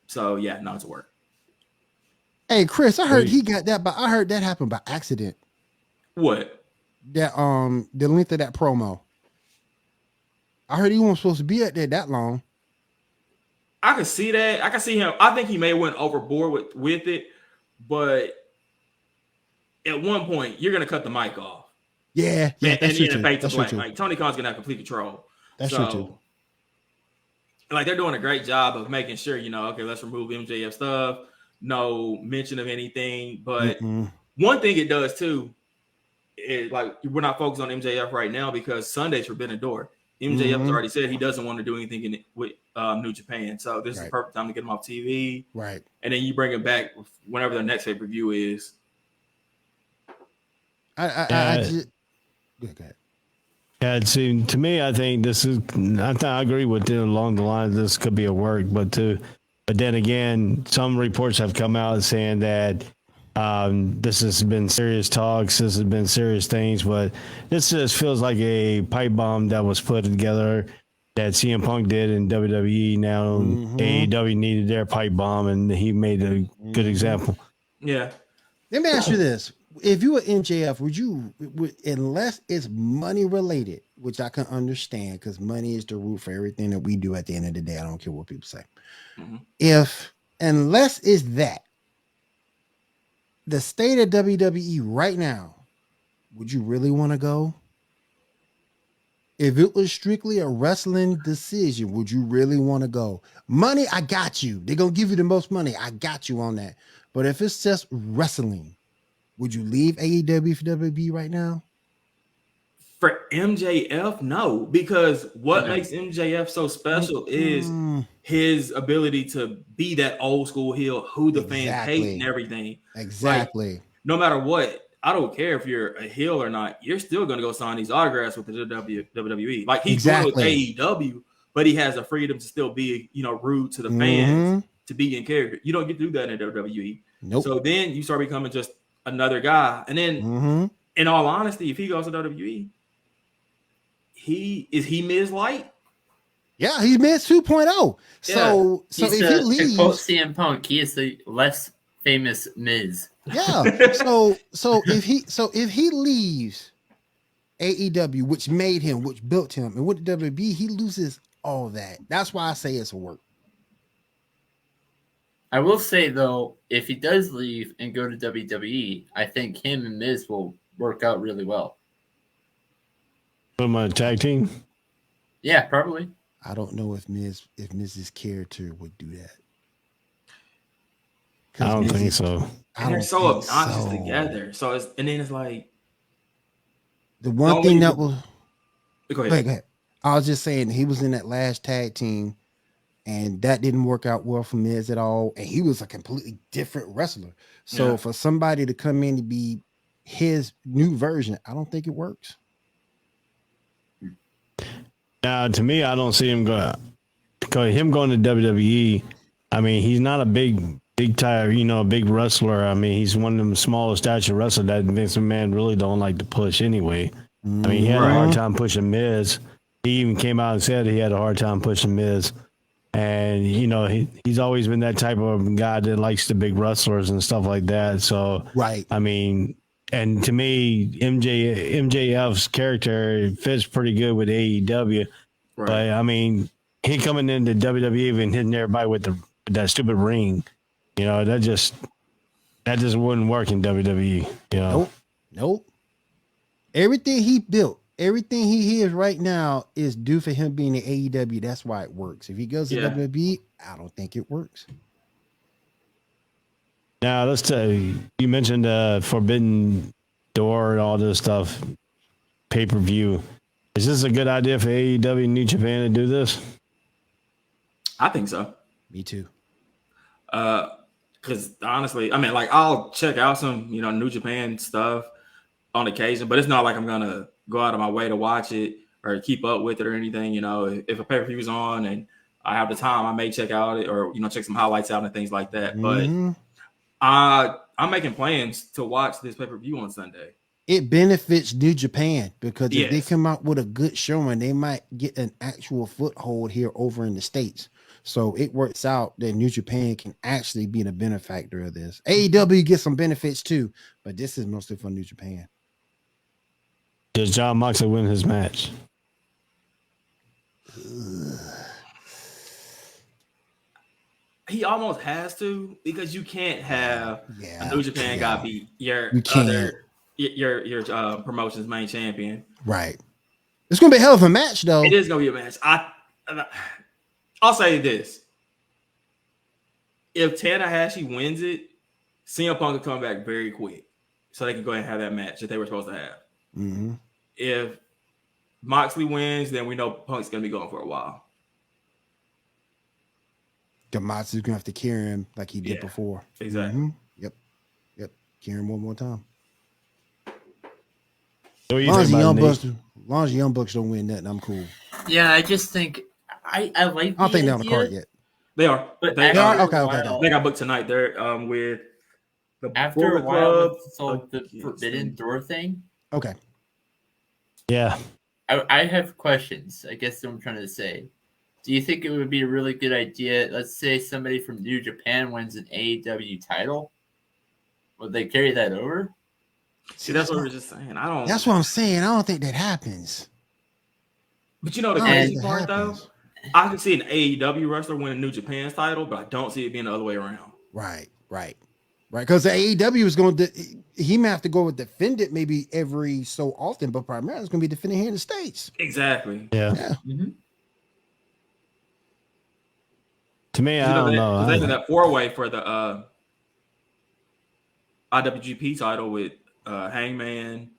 So yeah, no, it's a work. Hey Chris, I heard he got that, but I heard that happened by accident. What? That the length of that promo. I heard he wasn't supposed to be out there that long. I can see that. I can see him. I think he may have went overboard with it, but at one point you're gonna cut the mic off. Yeah, that's true. Like Tony Khan's gonna have complete control. That's true too. Like they're doing a great job of making sure, okay, let's remove MJF stuff. No mention of anything. But one thing it does too, like we're not focused on MJF right now because Sunday's Forbidden Door. MJF has already said he doesn't want to do anything with New Japan, so this is the perfect time to get him off TV. Right. And then you bring him back whenever the next pay-per-view is. I just go ahead. Yeah, see, to me, I think this is. I agree with you along the lines. This could be a work, but then again, some reports have come out saying that this has been serious talks. This has been serious things, but this just feels like a pipe bomb that was put together that CM Punk did in WWE. Now AEW needed their pipe bomb, and he made a good example. Yeah. Let me ask you this. If you were MJF, unless it's money related, which I can understand because money is the root for everything that we do at the end of the day. I don't care what people say. Unless it's that, the state of WWE right now, would you really want to go? If it was strictly a wrestling decision, would you really want to go? Money, I got you. They're going to give you the most money. I got you on that. But if it's just wrestling, would you leave AEW for WWE right now? For MJF, no, because what makes MJF so special is his ability to be that old school heel who the fans hate and everything. Exactly. Like, no matter what, I don't care if you're a heel or not, you're still going to go sign these autographs with the WWE. Like he's going with AEW, but he has the freedom to still be, rude to the fans, to be in character. You don't get to do that in WWE. Nope. So then you start becoming just another guy. And then, in all honesty, if he goes to WWE, is he Miz light? Yeah, he's Miz 2.0. So if he leaves, to quote CM Punk, he is the less famous Miz. Yeah. So if he leaves AEW, which made him, which built him, and with the WWE, he loses all that. That's why I say it's a work. I will say though, if he does leave and go to WWE, I think him and Miz will work out really well. Put him on a tag team? Yeah, probably. I don't know if Miz's character would do that. I don't think so. And they're so obnoxious together. So it's like the one thing that was. Go ahead. I was just saying he was in that last tag team, and that didn't work out well for Miz at all. And he was a completely different wrestler. So for somebody to come in to be his new version, I don't think it works. Now, to me, I don't see him going to WWE. I mean, he's not a big time, big wrestler. I mean, he's one of them smaller stature wrestlers that Vince McMahon really don't like to push anyway. I mean, he had a hard time pushing Miz. He even came out and said he had a hard time pushing Miz. And, he's always been that type of guy that likes the big wrestlers and stuff like that. So, I mean, and to me, MJF's character fits pretty good with AEW. Right. But, I mean, he coming into WWE and hitting everybody with that stupid ring, that just wouldn't work in WWE. Nope. Everything he built, everything he is right now is due for him being in AEW. That's why it works. If he goes to WWE, I don't think it works. Now, let's tell you mentioned Forbidden Door and all this stuff, pay-per-view. Is this a good idea for AEW and New Japan to do this? I think so. Me too. Because honestly, I mean, like I'll check out some, New Japan stuff on occasion, but it's not like I'm going to go out of my way to watch it or keep up with it or anything. If a pay-per-view is on and I have the time, I may check out it or, check some highlights out and things like that. But I'm making plans to watch this pay-per-view on Sunday. It benefits New Japan because if they come out with a good showing, they might get an actual foothold here over in the States. So it works out that New Japan can actually be the benefactor of this. AEW gets some benefits too, but this is mostly for New Japan. Does Jon Moxley win his match? He almost has to because you can't have a New Japan guy be your promotion's main champion. Right. It's gonna be a hell of a match, though. It is gonna be a match. I'll say this: if Tanahashi wins it, CM Punk will come back very quick, so they can go ahead and have that match that they were supposed to have. Mm-hmm. If Moxley wins, then we know Punk's gonna be going for a while. Moxley's gonna have to carry him like he did before. Exactly. Mm-hmm. Yep. Carry him one more time. What do As you long as think the about it, Nate? Young Bucks don't win nothing, I'm cool. Yeah, I just think I like. I don't think they're on the card yet. They are. But They after are. a Okay. while- They got booked tonight. They're with the After Bullet a while, Club with the Forbidden Door thing, Okay. Yeah. I have questions. I guess what I'm trying to say. Do you think it would be a really good idea? Let's say somebody from New Japan wins an AEW title. Would they carry that over? See, that's what we're just saying. I don't. That's what I'm saying. I don't think that happens. But you know the I don't crazy think that part though, happens. I can see an AEW wrestler winning New Japan's title, but I don't see it being the other way around. Right. Because the AEW is going to, he may have to go with defend it maybe every so often, but primarily it's going to be defending here in the States. Exactly. Yeah. Mm-hmm. To me, I don't know. They did that 4-way for the IWGP title with Hangman,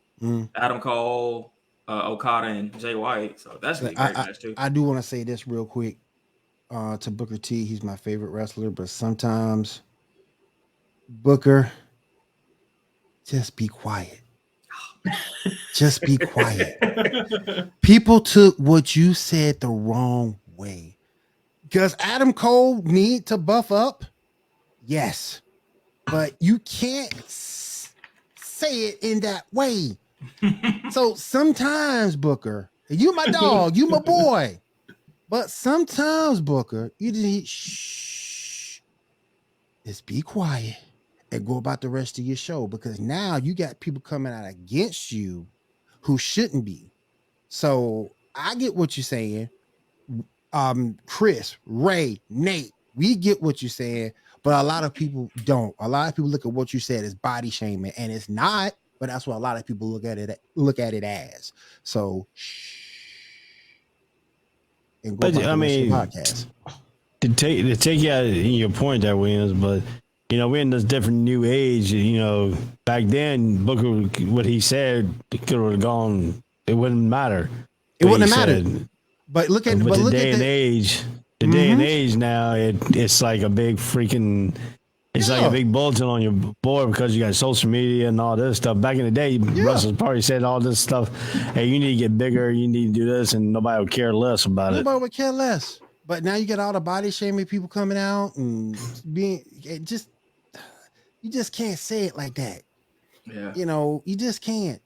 Adam Cole, Okada, and Jay White. So that's gonna be a great match too. I do want to say this real quick to Booker T. He's my favorite wrestler, but sometimes Booker, just be quiet. Just be quiet. People took what you said the wrong way. Does Adam Cole need to buff up? Yes. But you can't say it in that way. So sometimes, Booker, you my dog, you my boy. But sometimes, Booker, you just need shh. Just be quiet and go about the rest of your show, because now you got people coming out against you who shouldn't be. So I get what you're saying. Chris, Ray, Nate, we get what you're saying, but a lot of people don't. A lot of people look at what you said as body shaming, and it's not, but that's what a lot of people look at it as. So and go But, I mean, podcast. To take you out of your point there, Williams, but you know, we're in this different new age. You know, back then, Booker, what he said, it could have gone. It wouldn't matter. It wouldn't have mattered. But look at the day and age. The day and age now, it's like a big freaking. It's like a big bulletin on your board because you got social media and all this stuff. Back in the day, Russell probably said all this stuff. Hey, you need to get bigger. You need to do this, and nobody would care less about it. Nobody would care less. But now you get all the body shaming people coming out and being you just can't say it like that. Yeah. You know, you just can't.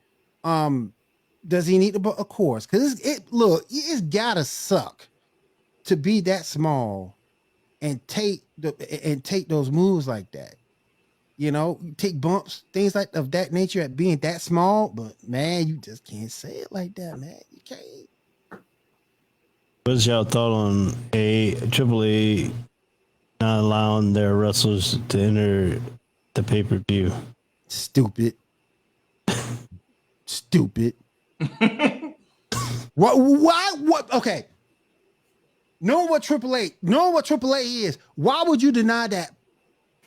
Does he need to? Of course, because it's gotta suck to be that small and take those moves like that. You know, take bumps, things like of that nature at being that small. But man, you just can't say it like that, man. You can't. What's your thought on AAA not allowing their wrestlers to enter the pay-per-view? Stupid. What? Okay. Knowing what AAA is, why would you deny that?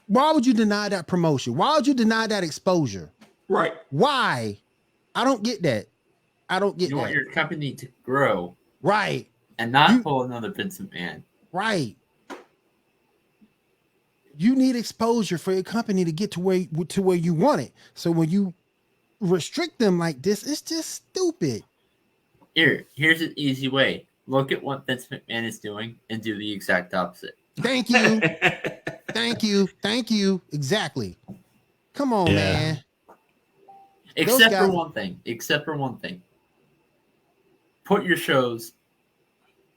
Why would you deny that promotion? Why would you deny that exposure? Right. Why? I don't get that. You want your company to grow. Right. And not pull another Vince McMahon. Right. You need exposure for your company to get to where you want it. So when you restrict them like this, it's just stupid. Here's an easy way. Look at what Vince McMahon is doing and do the exact opposite. Thank you. Thank you. Exactly. Come on, man. Except for one thing. Put your shows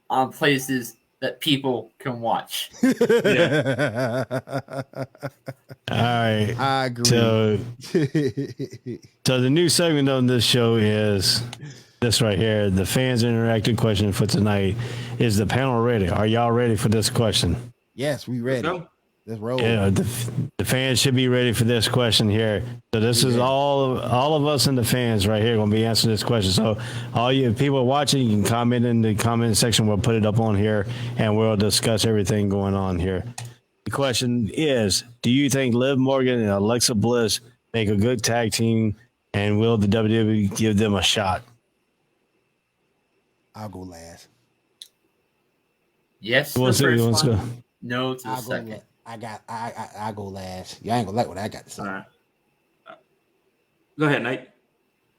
on places that people can watch. All right. I agree. So the new segment on this show is this right here. The fans interactive question for tonight. Is the panel ready? Are y'all ready for this question? Yes, we ready. Let's roll. Yeah, the fans should be ready for this question here. So this is all of us and the fans right here going to be answering this question. So all you people watching, you can comment in the comment section. We'll put it up on here, and we'll discuss everything going on here. The question is, do you think Liv Morgan and Alexa Bliss make a good tag team? And will the WWE give them a shot? I'll go last. Yes, Who to the wants to- who first wants one. to- No to the I'll go. second. I go last. You ain't gonna like what I got to say. All right. Go ahead, Nate.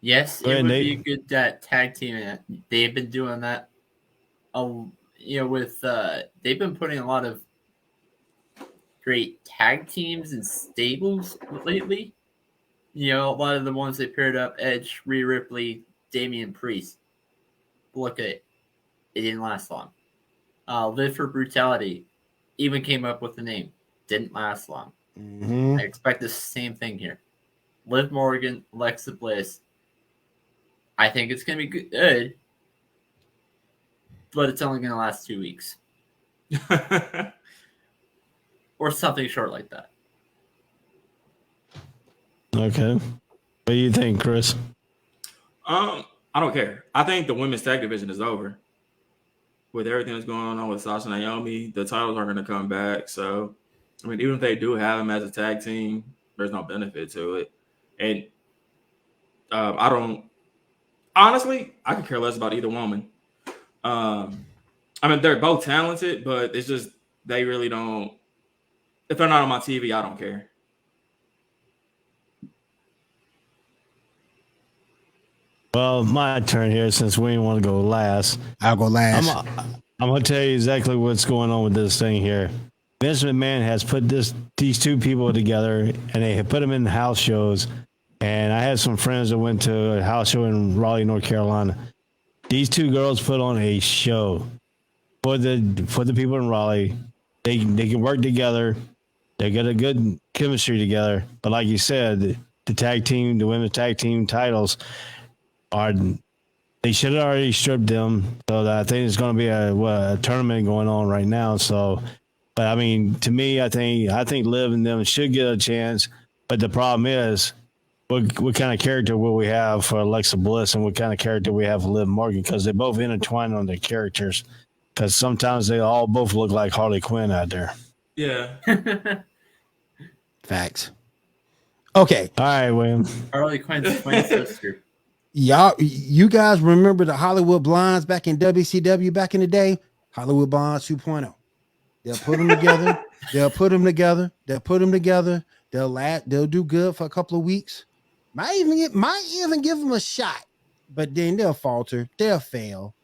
Yes, Go it ahead, would Nate. be a good tag team. And they've been doing that. With they've been putting a lot of great tag teams and stables lately. A lot of the ones they paired up: Edge, Rhea Ripley, Damian Priest. Look at it; it didn't last long. Live for Brutality even came up with the name. Didn't last long. Mm-hmm. I expect the same thing here. Liv Morgan, Alexa Bliss. I think it's going to be good, but it's only going to last 2 weeks. Or something short like that. Okay. What do you think, Chris? I don't care. I think the women's tag division is over. With everything that's going on with Sasha and Naomi, the titles aren't going to come back. So, I mean, even if they do have them as a tag team, there's no benefit to it. And I don't honestly, I could care less about either woman. I mean, they're both talented, but it's just they really don't. If they're not on my TV, I don't care. Well, my turn here since we didn't want to go last. I'll go last. I'm going to tell you exactly what's going on with this thing here. Vince McMahon has put these two people together, and they have put them in house shows. And I had some friends that went to a house show in Raleigh, North Carolina. These two girls put on a show for the people in Raleigh. They can work together. They get a good chemistry together. But like you said, the women's tag team titles they should have already stripped them. So I think there's going to be a tournament going on right now. So, but I mean, to me, I think Liv and them should get a chance. But the problem is, what kind of character will we have for Alexa Bliss, and what kind of character we have for Liv Morgan? Because they both intertwine on their characters. Because sometimes they all both look like Harley Quinn out there. Yeah. Facts. Okay. All right, William. Harley Quinn's twin sister. You guys remember the Hollywood Blondes back in WCW back in the day? Hollywood Blondes 2.0. They'll put them together. They'll put them together. They'll do good for a couple of weeks. Might even give them a shot, but then they'll falter. They'll fail.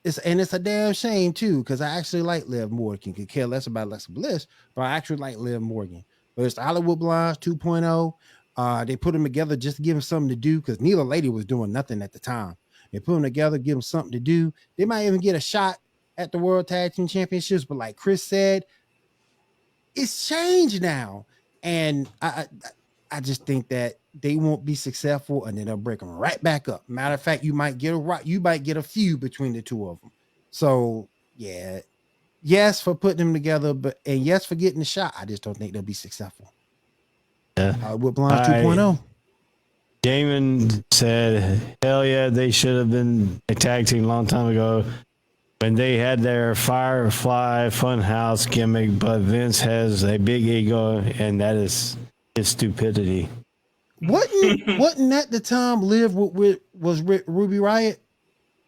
It's a damn shame too, because I actually like Liv Morgan. Could care less about Alexa Bliss, but I actually like Liv Morgan. But it's the Hollywood Blondes 2.0. They put them together just to give them something to do, because neither lady was doing nothing at the time. They put them together, give them something to do. They might even get a shot at the World Tag Team Championships, but like Chris said, it's changed now, and I just think that they won't be successful, and then they'll break them right back up. Matter of fact, you might get a feud between the two of them. So yeah, yes for putting them together, and yes for getting the shot. I just don't think they'll be successful. Yeah. With Blonde 2.0. Damon said, hell yeah, they should have been a tag team a long time ago when they had their Firefly Funhouse gimmick, but Vince has a big ego, and that is his stupidity. Wasn't that the time Liv was Ruby Riott?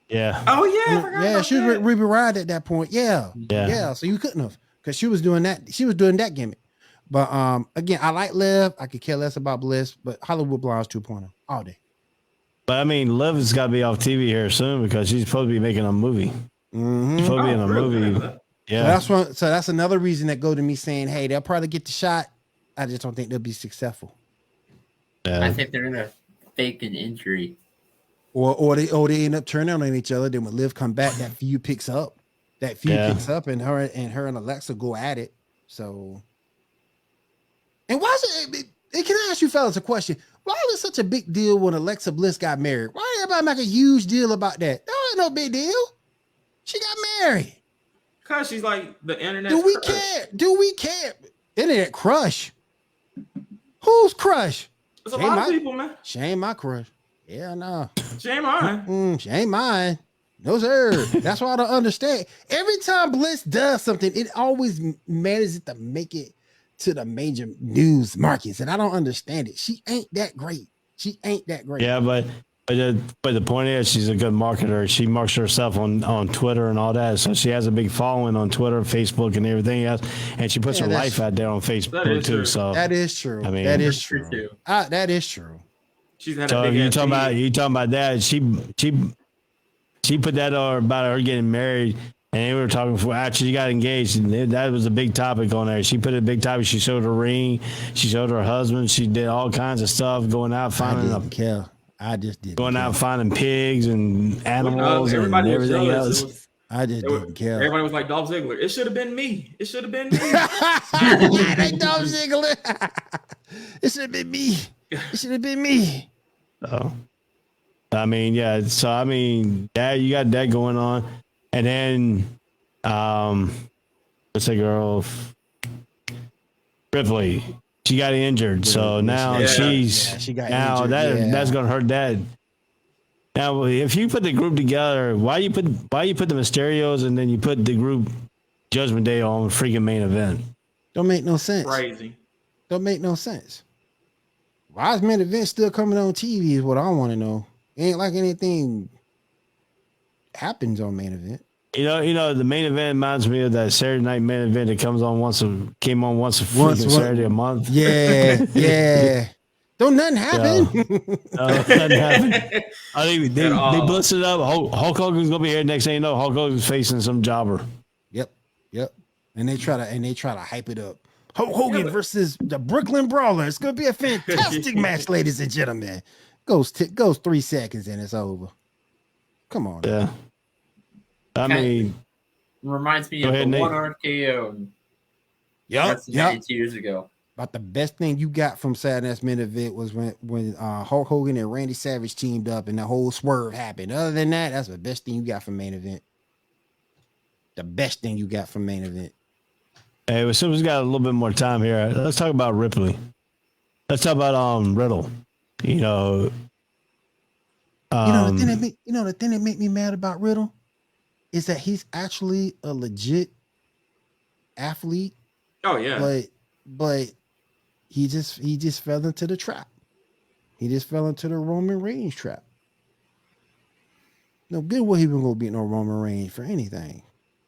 Yeah. Oh yeah, I forgot about she was that. Ruby Riott at that point. Yeah. So you couldn't have, because she was doing that. She was doing that gimmick. But again, I like Liv. I could care less about Bliss, but Hollywood Blondes 2.0 all day. But I mean, Liv has got to be off TV here soon because she's supposed to be making a movie. Mm-hmm. She's supposed to be in a really? movie. Yeah. So that's another reason that go to me saying, hey, they'll probably get the shot. I just don't think they'll be successful. Yeah. I think they're gonna fake an injury. Or they end up turning on each other. Then when Liv come back, that feud picks up. And her and Alexa go at it. So, and why is it? Can I ask you fellas a question? Why was it such a big deal when Alexa Bliss got married? Why did everybody make a huge deal about that? That ain't no big deal. She got married. Because she's like the internet. Do we care? Do we care? Internet crush. Who's crush? There's a lot of people, man. She ain't my crush. Yeah, no. She ain't mine. She ain't mine. No, sir. That's why I don't understand. Every time Bliss does something, it always manages to make it to the major news markets, and I don't understand it. She ain't that great. She ain't that great. Yeah, but the point is, she's a good marketer. She markets herself on Twitter and all that, so she has a big following on Twitter, Facebook, and everything else. And she puts her life out there on Facebook too. true. So that is true. I mean, that is true. That is true. She's had so a big you ass talking about that? She put that about her getting married. And they were talking before actually she got engaged, and that was a big topic on there. She put a big topic. She showed her ring. She showed her husband. She did all kinds of stuff, going out finding I just didn't going care. out finding pigs and animals and everybody was everything jealous. else. I just didn't care. Everybody was like Dolph Ziggler. It should have been me. It should have been me. Like Dolph Ziggler. It should have been me. It should have been me. So, I mean, yeah. So I mean, that you got that going on, and then, what's that girl? Ripley. She got injured, so now she got injured. That's gonna hurt that. Now, if you put the group together, why you put the Mysterios and then you put the group Judgment Day on freaking main event? Don't make no sense. Crazy. Don't make no sense. Why is main event still coming on TV is what I want to know. It ain't like anything happens on main event. You know, the main event reminds me of that Saturday night main event that came on once a Saturday a month. Yeah, yeah. Don't nothing happen. Nothing happened. I think they blitzed it up. Hulk Hogan's gonna be here next thing you know. Hulk Hogan's facing some jobber. Yep. And they try to hype it up. Hulk Hogan versus the Brooklyn Brawler. It's gonna be a fantastic match, ladies and gentlemen. Goes 3 seconds and it's over. Come on. Yeah. I mean, reminds me of the one RKO. Yep. 2 years ago. About the best thing you got from Saturday Night's main event was when Hulk Hogan and Randy Savage teamed up and the whole swerve happened. Other than that, that's the best thing you got from main event. The best thing you got from main event. Hey, as soon as we got a little bit more time here, let's talk about Ripley. Let's talk about Riddle. You know, the thing that make me mad about Riddle is that he's actually a legit athlete. Oh yeah. But he just fell into the trap. He just fell into the Roman Reigns trap. No good what he was gonna beat no Roman Reigns for anything.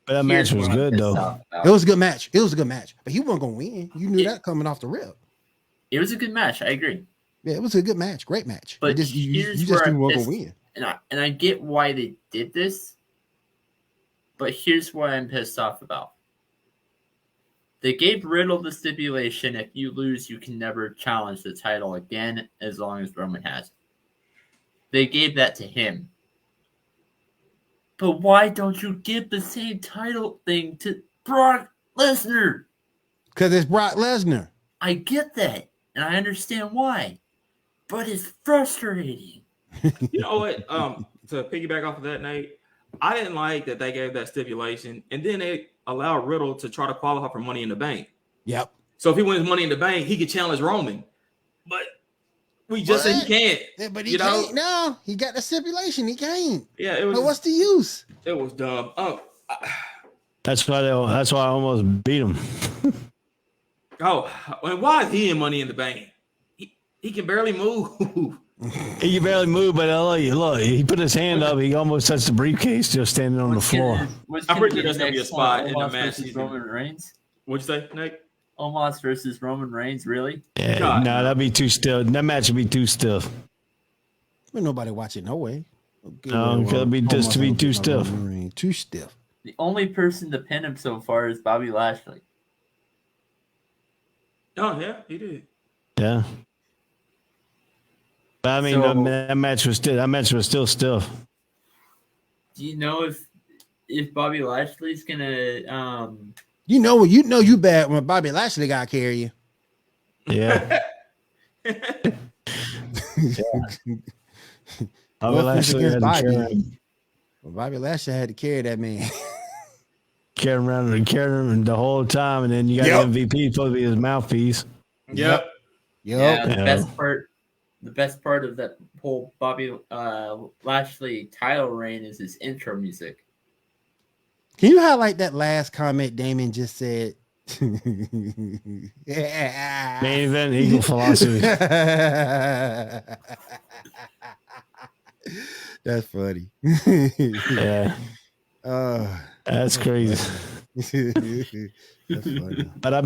But that match was good though. It was a good match. But he wasn't gonna win. You knew that coming off the rip. It was a good match. I agree. Yeah, it was a good match. Great match. But you just didn't want to win. And I get why they did this. But here's what I'm pissed off about. They gave Riddle the stipulation, if you lose, you can never challenge the title again as long as Roman has it. They gave that to him. But why don't you give the same title thing to Brock Lesnar? Because it's Brock Lesnar. I get that, and I understand why. But it's frustrating. You know what? To piggyback off of that, Nate, I didn't like that they gave that stipulation, and then they allowed Riddle to try to qualify for Money in the Bank. Yep. So if he wins Money in the Bank, he could challenge Roman. But we just said he can't. Yeah, but he can't. No, he got the stipulation. He can't. Yeah, it was. But what's the use? It was dumb. That's why I almost beat him. And why is he in Money in the Bank? He can barely move. He can barely move, but look, he put his hand up. He almost touched the briefcase just standing on the floor. I'm pretty sure there's going to be a spot in the match. Roman Reigns? What'd you say, Nick? Omos versus Roman Reigns, really? Yeah, no, that'd be too stiff. That match would be too stiff. But nobody watch it, no way. No, it'd be just to be too stiff. Too stiff. The only person to pin him so far is Bobby Lashley. Oh, yeah, he did. Yeah. But I mean, that match was still stiff. Do you know if Bobby Lashley's gonna you bad when Bobby Lashley got to carry you. Yeah. Bobby Lashley had to carry him. Bobby Lashley had to carry that man. Carry him the whole time, and then you got MVP supposed to be his mouthpiece. Yep. Yeah, the best part of that whole Bobby Lashley title reign is his intro music. Can you highlight that last comment Damon just said? Yeah. Main event, Eagle philosophy. That's funny. Yeah, that's crazy. Funny. That's funny. But I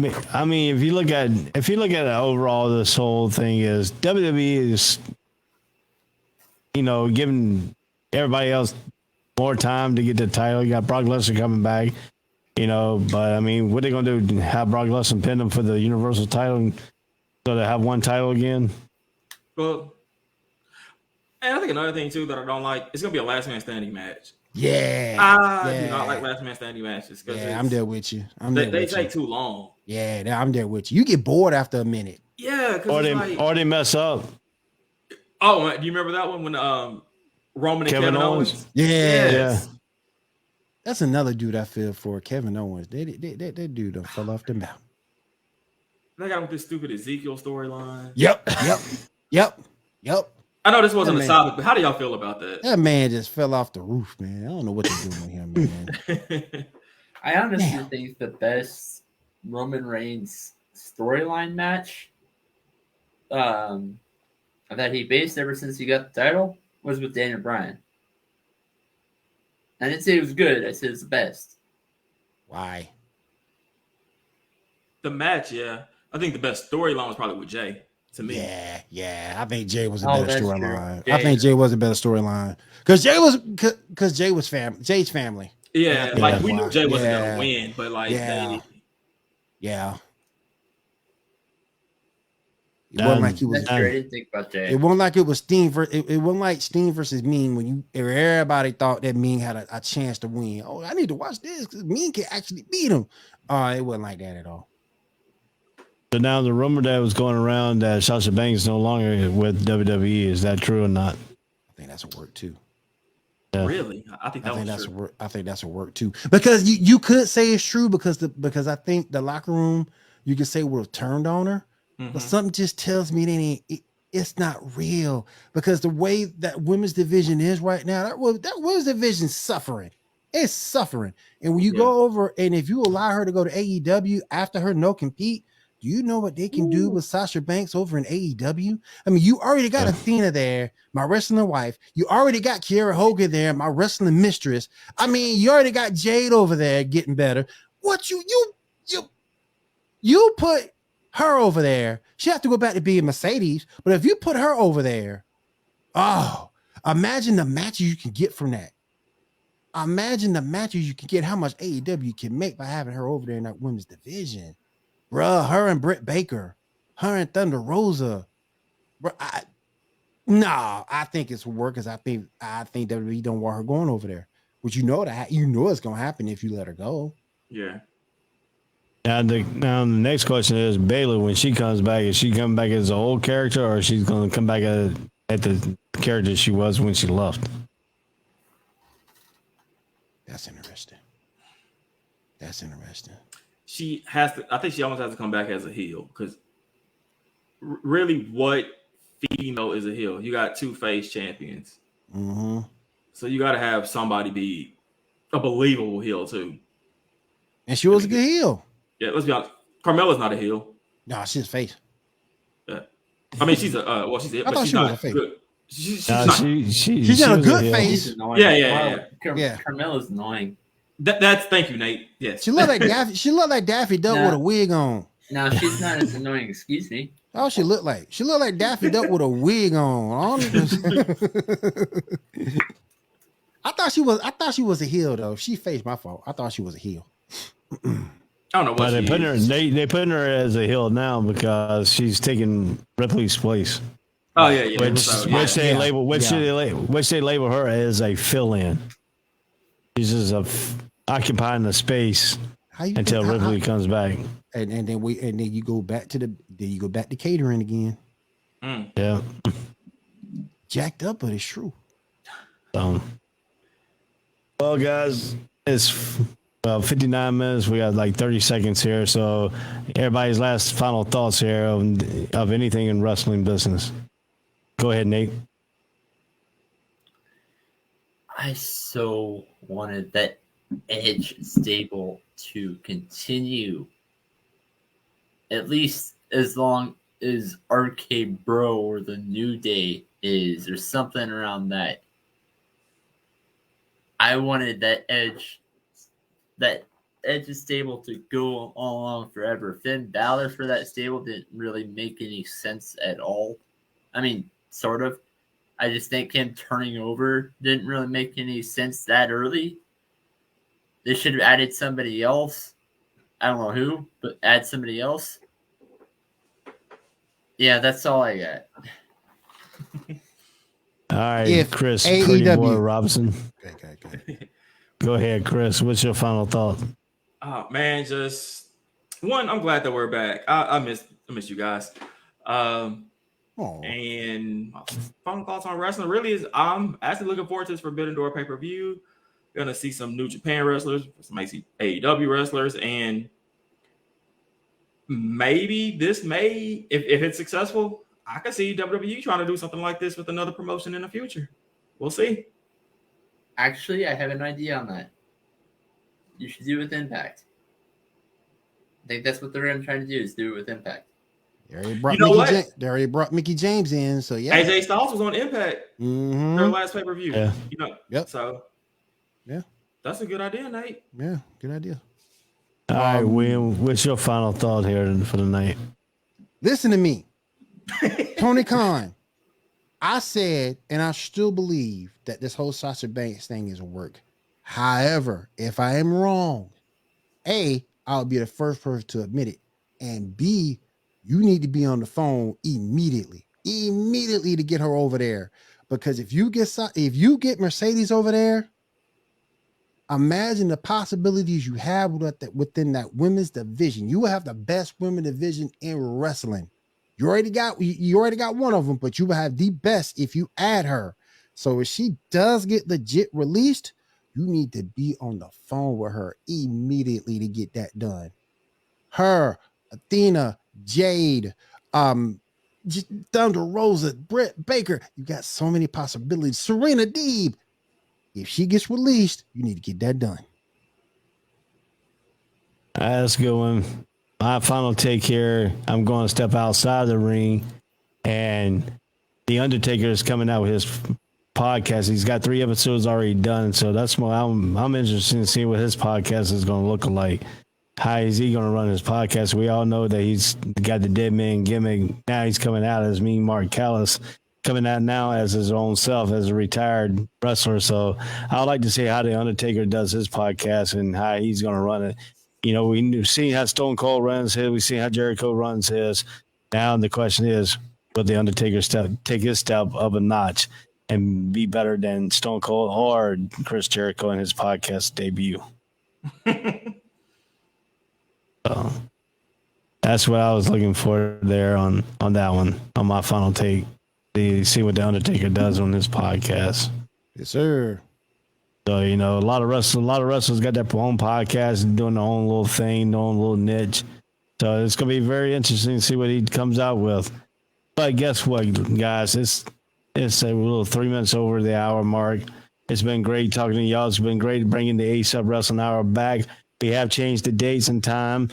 mean, if you look at it overall, this whole thing is WWE is, giving everybody else more time to get the title. You got Brock Lesnar coming back, but I mean, what are they gonna do? Have Brock Lesnar pin him for the Universal title, so they have one title again? Well, and I think another thing too that I don't like, it's gonna be a last man standing match. Yeah. I do not like last man standing matches because I'm there with you. They take too long. Yeah, I'm there with you. You get bored after a minute. Yeah, because Or they mess up. Oh, do you remember that one when Roman and Kevin Owens? Yeah. Yes. That's another dude I feel for, Kevin Owens. That dude done fell off the mountain. They got with this stupid Ezekiel storyline. Yep. I know this wasn't a topic, but how do y'all feel about that? That man just fell off the roof, man. I don't know what they're doing with him, man. I honestly think the best Roman Reigns storyline match that he based ever since he got the title was with Daniel Bryan. I didn't say it was good. I said it's the best. Why? The match, yeah. I think the best storyline was probably with Jay, to me. Yeah. I think Jay was a better storyline. I think Jay was a better storyline. Because Jay was Jay's family. Yeah, like we knew Jay wasn't gonna win, but like Yeah. It wasn't like he was. That's true. I didn't think about Jay. It wasn't like it was Steen. It wasn't like Steen versus Mean when everybody thought that Mean had a chance to win. Oh, I need to watch this because Mean can actually beat him. It wasn't like that at all. So now the rumor that was going around that Sasha Banks is no longer with WWE, is that true or not? I think that's a work too. Yeah. Really? I think that's true. I think that's a work too. Because you could say it's true because I think the locker room, you could say, would have turned on her. Mm-hmm. But something just tells me it's not real, because the way that women's division is right now, that women's division suffering. It's suffering. And when you go over, and if you allow her to go to AEW after her no compete, do you know what they can do with Sasha Banks over in AEW? I mean, you already got Athena there, my wrestling wife. You already got Kiera Hogan there, my wrestling mistress. I mean, you already got Jade over there getting better. What you put her over there, she have to go back to being Mercedes. But if you put her over there, imagine the matches you can get from that. Imagine the matches you can get, how much AEW can make by having her over there in that women's division. Bruh, her and Britt Baker, her and Thunder Rosa. Bruh, I think it's work, because I think WWE don't want her going over there. Which you know it's gonna happen if you let her go. Yeah. Now the next question is, Bayley, when she comes back, is she coming back as an old character, or she's going to come back at the character she was when she left? That's interesting. She has to. I think she almost has to come back as a heel, because really, what female is a heel? You got two face champions, so you got to have somebody be a believable heel too. And she was a good heel. Yeah, let's be honest. Carmella's not a heel. No, she's a face. Yeah. I mean, she's a she's a, I thought she's she was not a face. good. She's not a good face. Yeah. Carmella's annoying. That's thank you, Nate. Yes. She looked like Daffy. She looked like Daffy Duck with a wig on. No, she's not as annoying. Excuse me. Oh, she looked like Daffy Duck with a wig on. I thought she was a heel though. She faced my fault. I thought she was a heel. I don't know what they putting her as a heel now because she's taking Ripley's place. Oh yeah. Which they label her as a fill-in. She's just occupying the space until Ripley comes back. And then you go back to catering again. Yeah. Jacked up, but it's true. Well, guys, it's 59 minutes. We got like 30 seconds here. So everybody's last final thoughts here of anything in wrestling business. Go ahead, Nate. I so wanted that Edge stable to continue at least as long as RK Bro or the New Day is, or something around that. I wanted that Edge stable to go all along forever. Finn Balor for that stable didn't really make any sense at all. I mean, sort of. I just think him turning over didn't really make any sense that early. They should have added somebody else. I don't know who, but add somebody else. Yeah, that's all I got. All right, If Chris, AEW Pretty Boy Robinson. Okay. Go ahead, Chris. What's your final thought? Oh man, just one. I'm glad that we're back. I miss you guys. And my final thoughts on wrestling really is I'm actually looking forward to this Forbidden Door pay-per-view. Gonna see some New Japan wrestlers, some AEW wrestlers, and maybe this may, if it's successful, I could see WWE trying to do something like this with another promotion in the future. We'll see. Actually, I have an idea on that. You should do it with Impact. I think that's what they're going to try to do, is do it with Impact. They already brought Mickey James in, so yeah. AJ Styles was on Impact their last pay-per-view. Yeah. Yep. So yeah, that's a good idea, Nate. Yeah, good idea. All right, William, what's your final thought here for the night? Listen to me. Tony Khan, I said, and I still believe that this whole Sasha Banks thing is a work. However, if I am wrong, A, I'll be the first person to admit it. And B, you need to be on the phone immediately to get her over there. Because if you get Mercedes over there, imagine the possibilities you have within that women's division. You will have the best women's division in wrestling. You already got one of them, but you will have the best if you add her. So if she does get legit released, you need to be on the phone with her immediately to get that done. Her, Athena, Jade, Thunder Rosa, Britt Baker. You got so many possibilities. Serena Deeb. If she gets released, you need to get that done. That's a good one. My final take here, I'm going to step outside the ring, and The Undertaker is coming out with his podcast. He's got 3 episodes already done, so that's why I'm interested in seeing what his podcast is going to look like. How is he going to run his podcast? We all know that he's got the dead man gimmick. Now he's coming out as Mean Mark Callis, coming out now as his own self, as a retired wrestler. So I'd like to see how The Undertaker does his podcast and how he's going to run it. You know, we've seen how Stone Cold runs his. We've seen how Jericho runs his. Now the question is, will The Undertaker take his step up a notch and be better than Stone Cold or Chris Jericho in his podcast debut? So that's what I was looking for there on that one, on my final take. See what The Undertaker does on this podcast. Yes, sir. So, you know, a lot of wrestlers got their own podcast, doing their own little thing, their own little niche. So it's going to be very interesting to see what he comes out with. But guess what, guys? It's a little 3 minutes over the hour mark. It's been great talking to y'all. It's been great bringing the ASAP Wrestling Hour back. We have changed the dates and time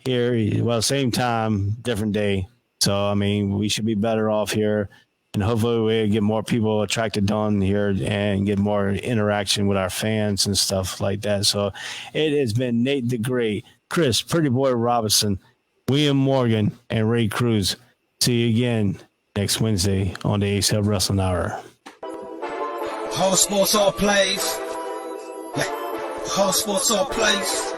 here. Well, same time, different day. So, I mean, we should be better off here. And hopefully we'll get more people attracted on here and get more interaction with our fans and stuff like that. So it has been Nate the Great, Chris, Pretty Boy Robinson, William Morgan, and Ray Cruz. See you again next Wednesday on the ASAP Wrestling Hour. Whole sports all plays. Whole sports all plays.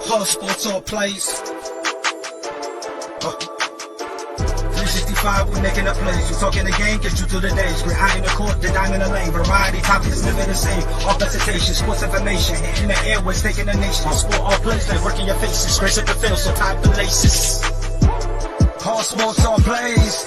Whole sports all plays. 365, we making up plays. We talking the game, get you to the days. We're high in the court, the dime in the lane. Variety topics, living the same. All presentation, sports information. In the airways, taking the nation. All sport, all plays, like working your faces. Grace at the field, so tie the laces. All sports, all plays.